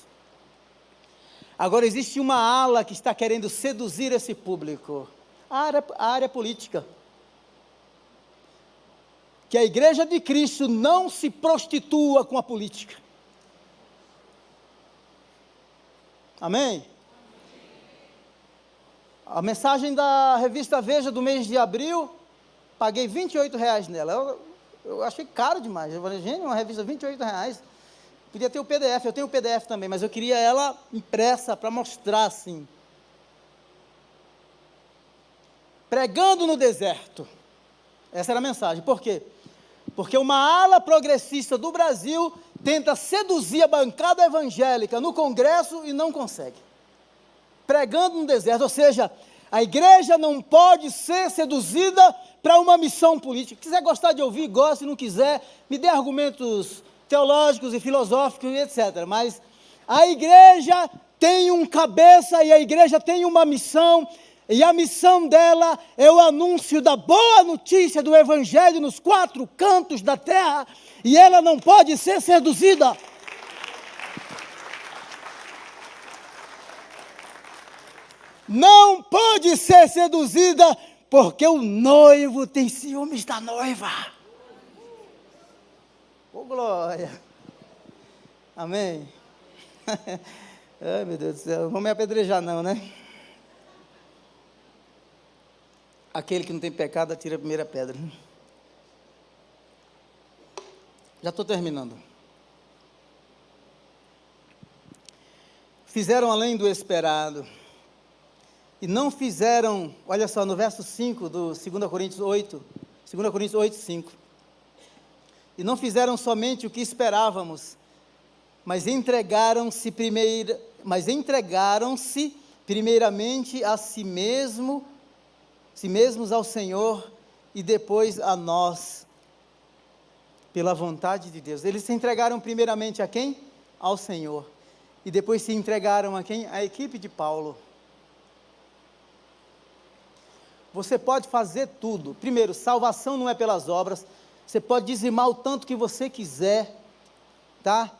Agora existe uma ala que está querendo seduzir esse público, a área política. Que a igreja de Cristo não se prostitua com a política. Amém? A mensagem da revista Veja do mês de abril, paguei R$28 nela. Eu achei caro demais. Eu falei, gente, uma revista R$28. Podia ter o PDF, eu tenho o PDF também, mas eu queria ela impressa para mostrar assim. Pregando no deserto. Essa era a mensagem. Por quê? Porque uma ala progressista do Brasil tenta seduzir a bancada evangélica no Congresso e não consegue. Pregando no deserto, ou seja, a igreja não pode ser seduzida para uma missão política. Se quiser gostar de ouvir, goste, se não quiser, me dê argumentos teológicos e filosóficos e etc. Mas a igreja tem um cabeça e a igreja tem uma missão, e a missão dela é o anúncio da boa notícia do Evangelho nos 4 cantos da terra, e ela não pode ser seduzida. Não pode ser seduzida, porque o noivo tem ciúmes da noiva. Ô, glória! Amém? Ai, meu Deus do céu, não vão me apedrejar não, né? Aquele que não tem pecado, atira a primeira pedra. Já estou terminando. Fizeram além do esperado, e não fizeram, olha só, no verso 5 do 2 Coríntios 8, 5. E não fizeram somente o que esperávamos, mas entregaram-se primeiramente a si mesmos ao Senhor e depois a nós, pela vontade de Deus. Eles se entregaram primeiramente a quem? Ao Senhor. E depois se entregaram a quem? A equipe de Paulo. Você pode fazer tudo. Primeiro, salvação não é pelas obras. Você pode dizimar o tanto que você quiser, tá?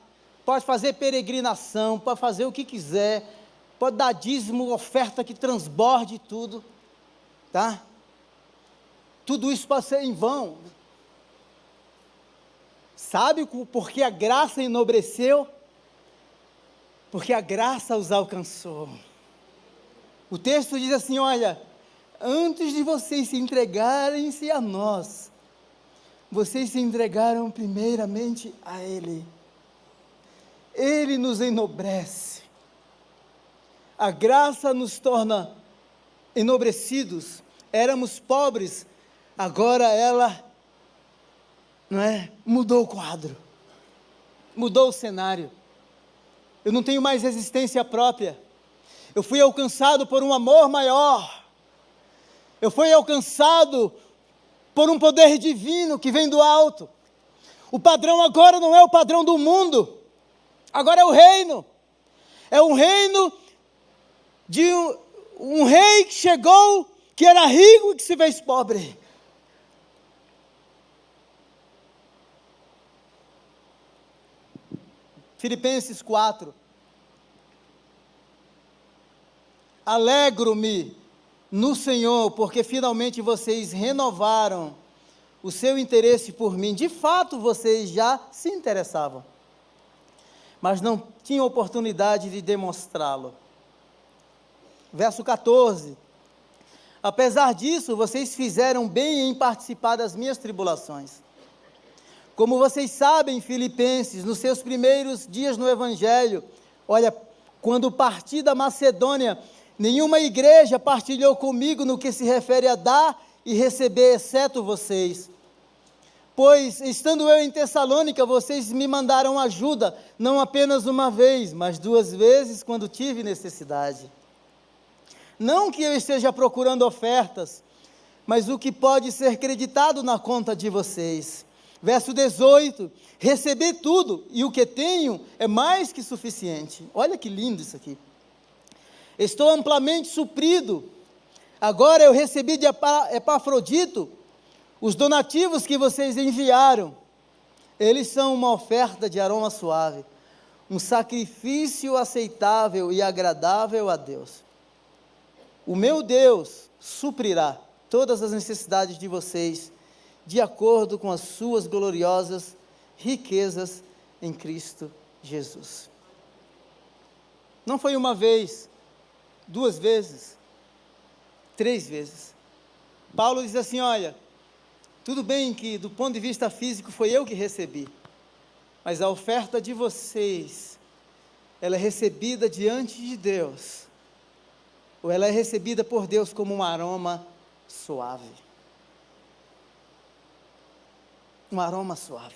Pode fazer peregrinação, pode fazer o que quiser, pode dar dízimo, oferta que transborde tudo, tá? Tudo isso pode ser em vão. Sabe por que a graça enobreceu? Porque a graça os alcançou. O texto diz assim, olha, antes de vocês se entregarem-se a nós, vocês se entregaram primeiramente a Ele. Ele nos enobrece. A graça nos torna enobrecidos. Éramos pobres, agora ela, mudou o quadro, mudou o cenário. Eu não tenho mais existência própria. Eu fui alcançado por um amor maior. Eu fui alcançado por um poder divino que vem do alto. O padrão agora não é o padrão do mundo. Agora é o reino. É um reino de um rei que chegou, que era rico e que se fez pobre. Filipenses 4. Alegro-me no Senhor, porque finalmente vocês renovaram o seu interesse por mim. De fato, vocês já se interessavam, mas não tinham oportunidade de demonstrá-lo. Verso 14. Apesar disso, vocês fizeram bem em participar das minhas tribulações. Como vocês sabem, Filipenses, nos seus primeiros dias no Evangelho, olha, quando parti da Macedônia, nenhuma igreja partilhou comigo no que se refere a dar e receber, exceto vocês. Pois, estando eu em Tessalônica, vocês me mandaram ajuda, não apenas uma vez, mas 2 vezes, quando tive necessidade. Não que eu esteja procurando ofertas, mas o que pode ser creditado na conta de vocês. Verso 18, recebi tudo, e o que tenho é mais que suficiente. Olha que lindo isso aqui. Estou amplamente suprido. Agora eu recebi de Epafrodito os donativos que vocês enviaram. Eles são uma oferta de aroma suave, um sacrifício aceitável e agradável a Deus. O meu Deus suprirá todas as necessidades de vocês, de acordo com as suas gloriosas riquezas em Cristo Jesus. Não foi uma vez, 2 vezes, 3 vezes. Paulo diz assim, olha, tudo bem que do ponto de vista físico foi eu que recebi, mas a oferta de vocês, ela é recebida diante de Deus, ou ela é recebida por Deus como um aroma suave. Um aroma suave.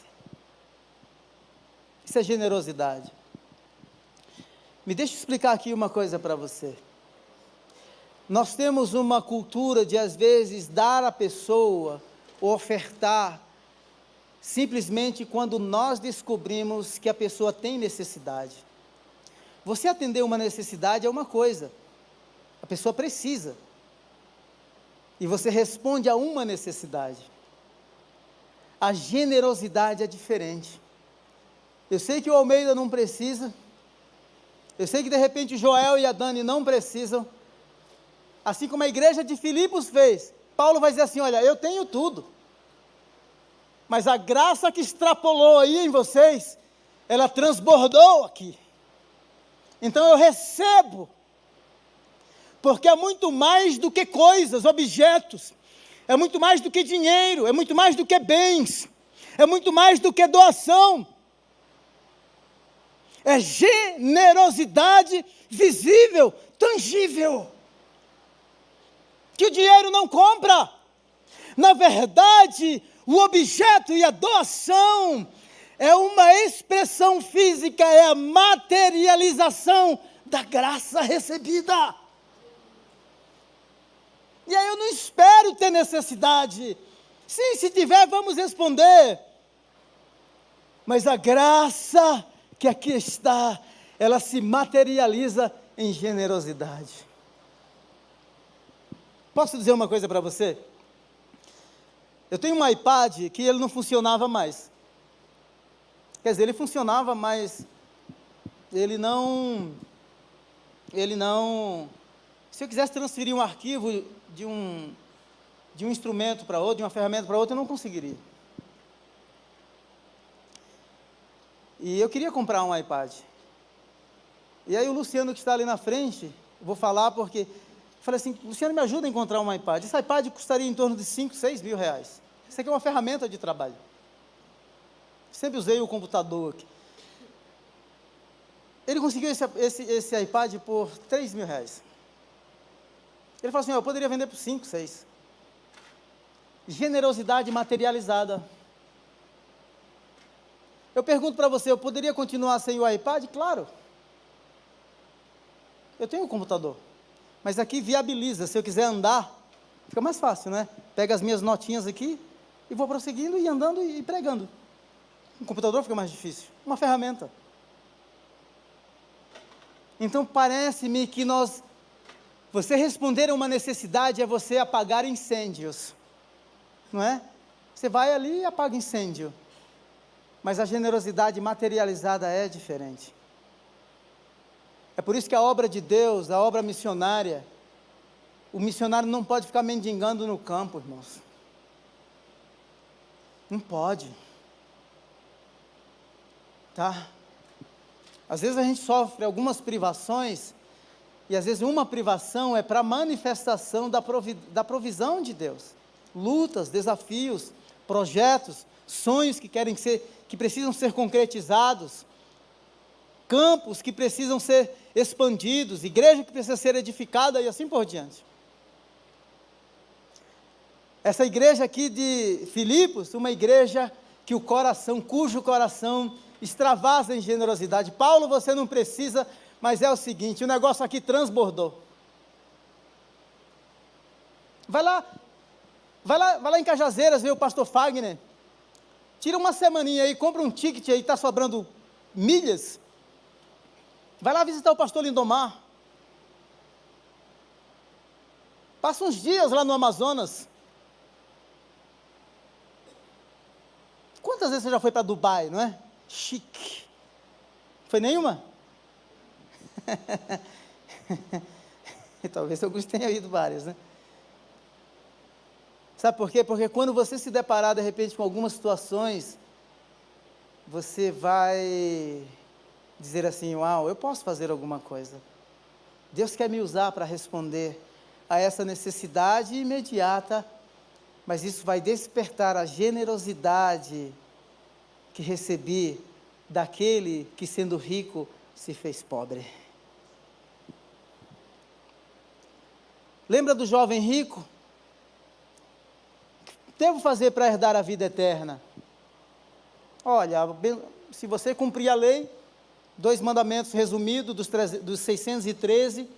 Isso é generosidade. Me deixa explicar aqui uma coisa para você. Nós temos uma cultura de, às vezes, dar à pessoa, ou ofertar, simplesmente quando nós descobrimos que a pessoa tem necessidade. Você atender uma necessidade é uma coisa, a pessoa precisa, e você responde a uma necessidade. A generosidade é diferente. Eu sei que o Almeida não precisa, eu sei que de repente o Joel e a Dani não precisam, assim como a igreja de Filipos fez. Paulo vai dizer assim, olha, eu tenho tudo, mas a graça que extrapolou aí em vocês, ela transbordou aqui, então eu recebo, porque é muito mais do que coisas, objetos, é muito mais do que dinheiro, é muito mais do que bens, é muito mais do que doação, é generosidade visível, tangível, que o dinheiro não compra. Na verdade, o objeto e a doação é uma expressão física, é a materialização da graça recebida. E aí eu não espero ter necessidade. Sim, se tiver, vamos responder. Mas a graça que aqui está, ela se materializa em generosidade. Posso dizer uma coisa para você? Eu tenho um iPad que ele não funcionava mais. Quer dizer, ele funcionava, mas ele não... Se eu quisesse transferir um arquivo de um instrumento para outro, de uma ferramenta para outra, eu não conseguiria. E eu queria comprar um iPad. E aí o Luciano, que está ali na frente, vou falar porque... Eu falei assim, Luciano, me ajuda a encontrar um iPad. Esse iPad custaria em torno de 5, 6 mil reais. Isso aqui é uma ferramenta de trabalho. Sempre usei o computador aqui. Ele conseguiu esse iPad por 3 mil reais. Ele falou assim, eu poderia vender por 5, 6. Generosidade materializada. Eu pergunto para você, eu poderia continuar sem o iPad? Claro. Eu tenho um computador. Mas aqui viabiliza, se eu quiser andar, fica mais fácil, né? Pega as minhas notinhas aqui e vou prosseguindo e andando e pregando. Um computador fica mais difícil. Uma ferramenta. Então parece-me que você responder a uma necessidade é você apagar incêndios. Não é? Você vai ali e apaga incêndio. Mas a generosidade materializada é diferente. É por isso que a obra de Deus, a obra missionária, o missionário não pode ficar mendigando no campo, irmãos. Não pode. Tá? Às vezes a gente sofre algumas privações, e às vezes uma privação é para a manifestação da provisão de Deus. Lutas, desafios, projetos, sonhos que precisam ser concretizados, campos que precisam ser expandidos, igreja que precisa ser edificada e assim por diante. Essa igreja aqui de Filipos, uma igreja cujo coração extravasa em generosidade. Paulo, você não precisa, mas é o seguinte, o negócio aqui transbordou. Vai lá em Cajazeiras ver o pastor Fagner. Tira uma semaninha aí, compra um ticket aí, está sobrando milhas. Vai lá visitar o pastor Lindomar. Passa uns dias lá no Amazonas. Quantas vezes você já foi para Dubai, não é? Chique. Foi nenhuma? Talvez alguns tenham ido várias, né? Sabe por quê? Porque quando você se deparar, de repente, com algumas situações, você vai dizer assim, uau, eu posso fazer alguma coisa. Deus quer me usar para responder a essa necessidade imediata, mas isso vai despertar a generosidade que recebi daquele que, sendo rico, se fez pobre. Lembra do jovem rico? O que devo fazer para herdar a vida eterna? Olha, se você cumprir a lei, 2 mandamentos resumidos dos 613,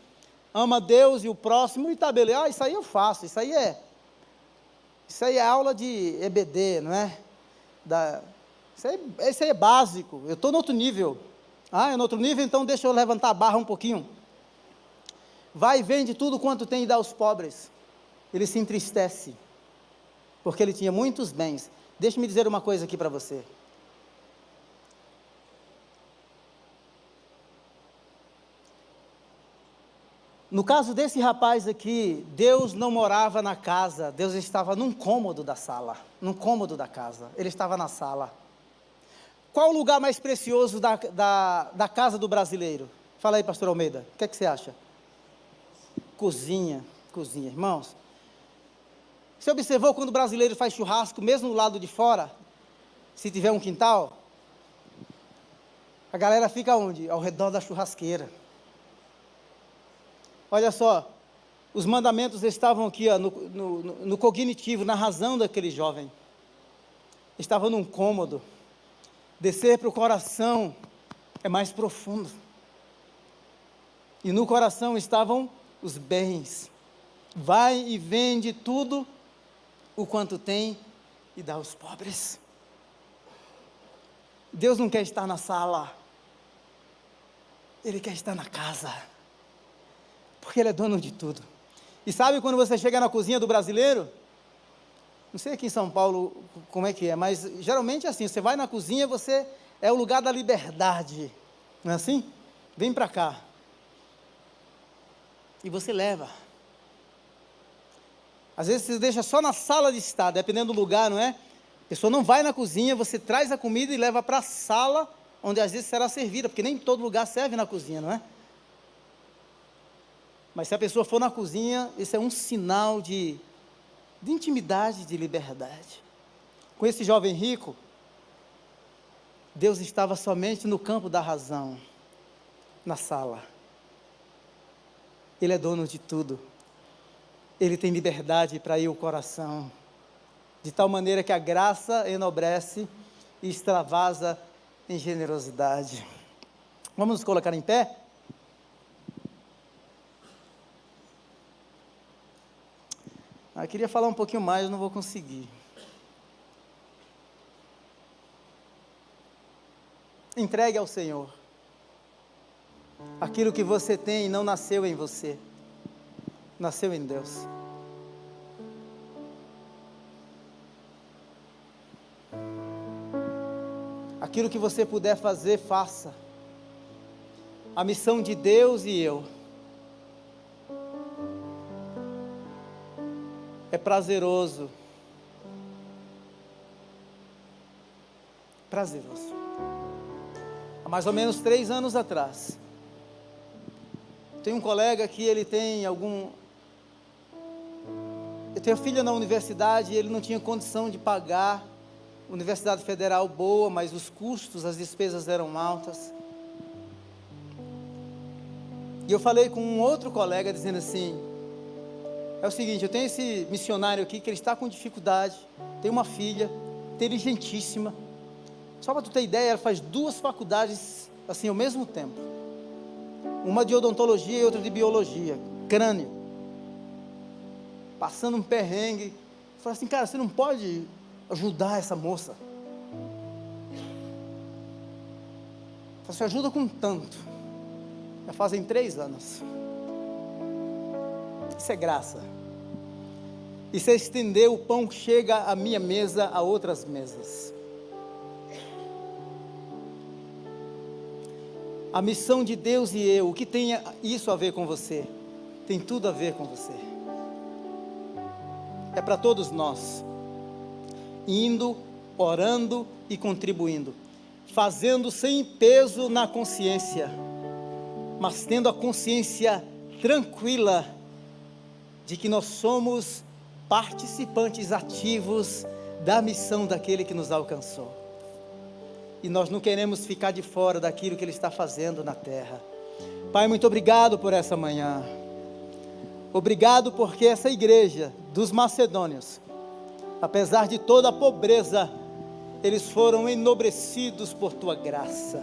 ama Deus e o próximo, e tá beleza, isso aí eu faço, isso aí é aula de EBD, não é? Isso aí é básico, eu estou no outro nível. É no outro nível, então deixa eu levantar a barra um pouquinho. Vai e vende tudo quanto tem e dá aos pobres. Ele se entristece, porque ele tinha muitos bens. Deixa-me dizer uma coisa aqui para você. No caso desse rapaz aqui, Deus não morava na casa, Deus estava num cômodo da sala, num cômodo da casa, ele estava na sala. Qual o lugar mais precioso da casa do brasileiro? Fala aí, pastor Almeida, o que é que você acha? Cozinha, irmãos. Você observou quando o brasileiro faz churrasco, mesmo do lado de fora, se tiver um quintal? A galera fica onde? Ao redor da churrasqueira. Olha só, os mandamentos estavam aqui, ó, no cognitivo, na razão daquele jovem. Estava num cômodo. Descer para o coração é mais profundo. E no coração estavam os bens. Vai e vende tudo o quanto tem e dá aos pobres. Deus não quer estar na sala. Ele quer estar na casa. Porque Ele é dono de tudo. E sabe quando você chega na cozinha do brasileiro? Não sei aqui em São Paulo como é que é, mas geralmente é assim, você vai na cozinha, você é o lugar da liberdade, não é assim? Vem para cá. E você leva. Às vezes você deixa só na sala de estar, dependendo do lugar, não é? A pessoa não vai na cozinha, você traz a comida e leva para a sala, onde às vezes será servida, porque nem todo lugar serve na cozinha, não é? Mas se a pessoa for na cozinha, isso é um sinal de intimidade, de liberdade. Com esse jovem rico, Deus estava somente no campo da razão, na sala. Ele é dono de tudo. Ele tem liberdade para ir ao coração, de tal maneira que a graça enobrece e extravasa em generosidade. Vamos nos colocar em pé? Eu queria falar um pouquinho mais, não vou conseguir. Entregue ao Senhor. Aquilo que você tem não nasceu em você, nasceu em Deus. Aquilo que você puder fazer, faça. A missão de Deus e eu é prazeroso. Prazeroso. Há mais ou menos 3 anos atrás, tem um colega que ele tem eu tenho filha na universidade e ele não tinha condição de pagar. Universidade Federal boa, mas os custos, as despesas eram altas. E eu falei com um outro colega dizendo assim: é o seguinte, eu tenho esse missionário aqui que ele está com dificuldade, tem uma filha inteligentíssima, só para tu ter ideia, ela faz 2 faculdades assim ao mesmo tempo, uma de odontologia e outra de biologia, crânio, passando um perrengue. Eu falei assim: cara, você não pode ajudar essa moça? Você ajuda com tanto. Já fazem 3 anos. Isso é graça. Isso é estender o pão que chega à minha mesa, a outras mesas. A missão de Deus e eu, o que tem isso a ver com você? Tem tudo a ver com você. É para todos nós. Indo, orando e contribuindo. Fazendo sem peso na consciência, mas tendo a consciência tranquila de que nós somos participantes ativos da missão daquele que nos alcançou. E nós não queremos ficar de fora daquilo que Ele está fazendo na terra. Pai, muito obrigado por essa manhã. Obrigado porque essa igreja dos macedônios, apesar de toda a pobreza, eles foram enobrecidos por Tua graça.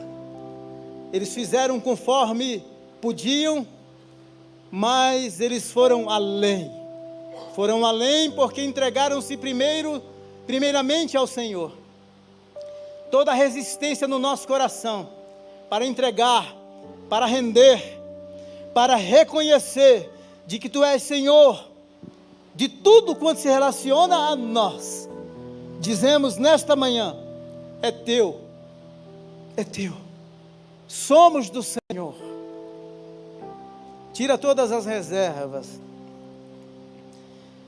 Eles fizeram conforme podiam, mas eles foram além. Foram além porque entregaram-se primeiramente ao Senhor. Toda a resistência no nosso coração, para entregar, para render, para reconhecer de que Tu és Senhor, de tudo quanto se relaciona a nós, dizemos nesta manhã: é Teu, é Teu, somos do Senhor. Tira todas as reservas.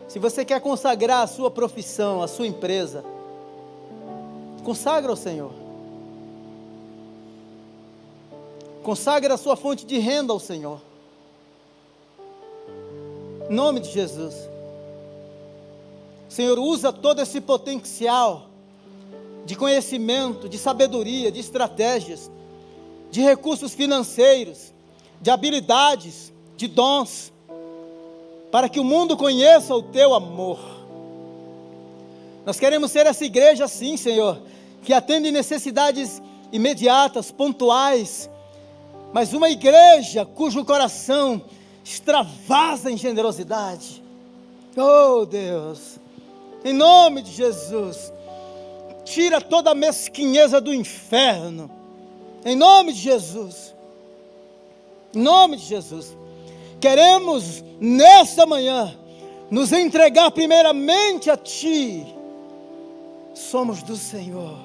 Se você quer consagrar a sua profissão, a sua empresa, consagra ao Senhor. Consagra a sua fonte de renda ao Senhor. Em nome de Jesus. Senhor, usa todo esse potencial de conhecimento, de sabedoria, de estratégias, de recursos financeiros, de habilidades, de dons, para que o mundo conheça o Teu amor. Nós queremos ser essa igreja assim, Senhor, que atende necessidades imediatas, pontuais, mas uma igreja cujo coração extravasa em generosidade. Oh Deus, em nome de Jesus, tira toda a mesquinheza do inferno, em nome de Jesus, em nome de Jesus. Queremos nesta manhã nos entregar primeiramente a Ti, somos do Senhor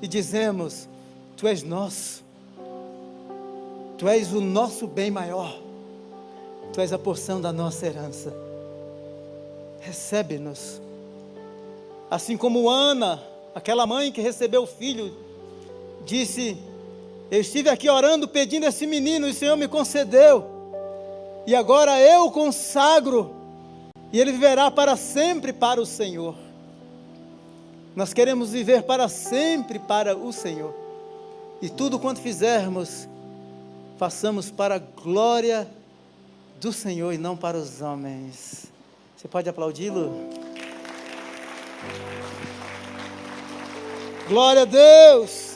e dizemos: Tu és nosso, Tu és o nosso bem maior, Tu és a porção da nossa herança. Recebe-nos. Assim como Ana, aquela mãe que recebeu o filho, disse: eu estive aqui orando, pedindo esse menino, e o Senhor me concedeu, e agora eu o consagro, e ele viverá para sempre para o Senhor. Nós queremos viver para sempre para o Senhor, e tudo quanto fizermos, façamos para a glória do Senhor e não para os homens. Você pode aplaudi-lo? Glória a Deus!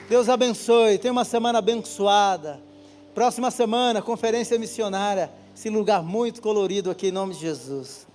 Deus abençoe, tenha uma semana abençoada. Próxima semana, conferência missionária, esse lugar muito colorido aqui, em nome de Jesus.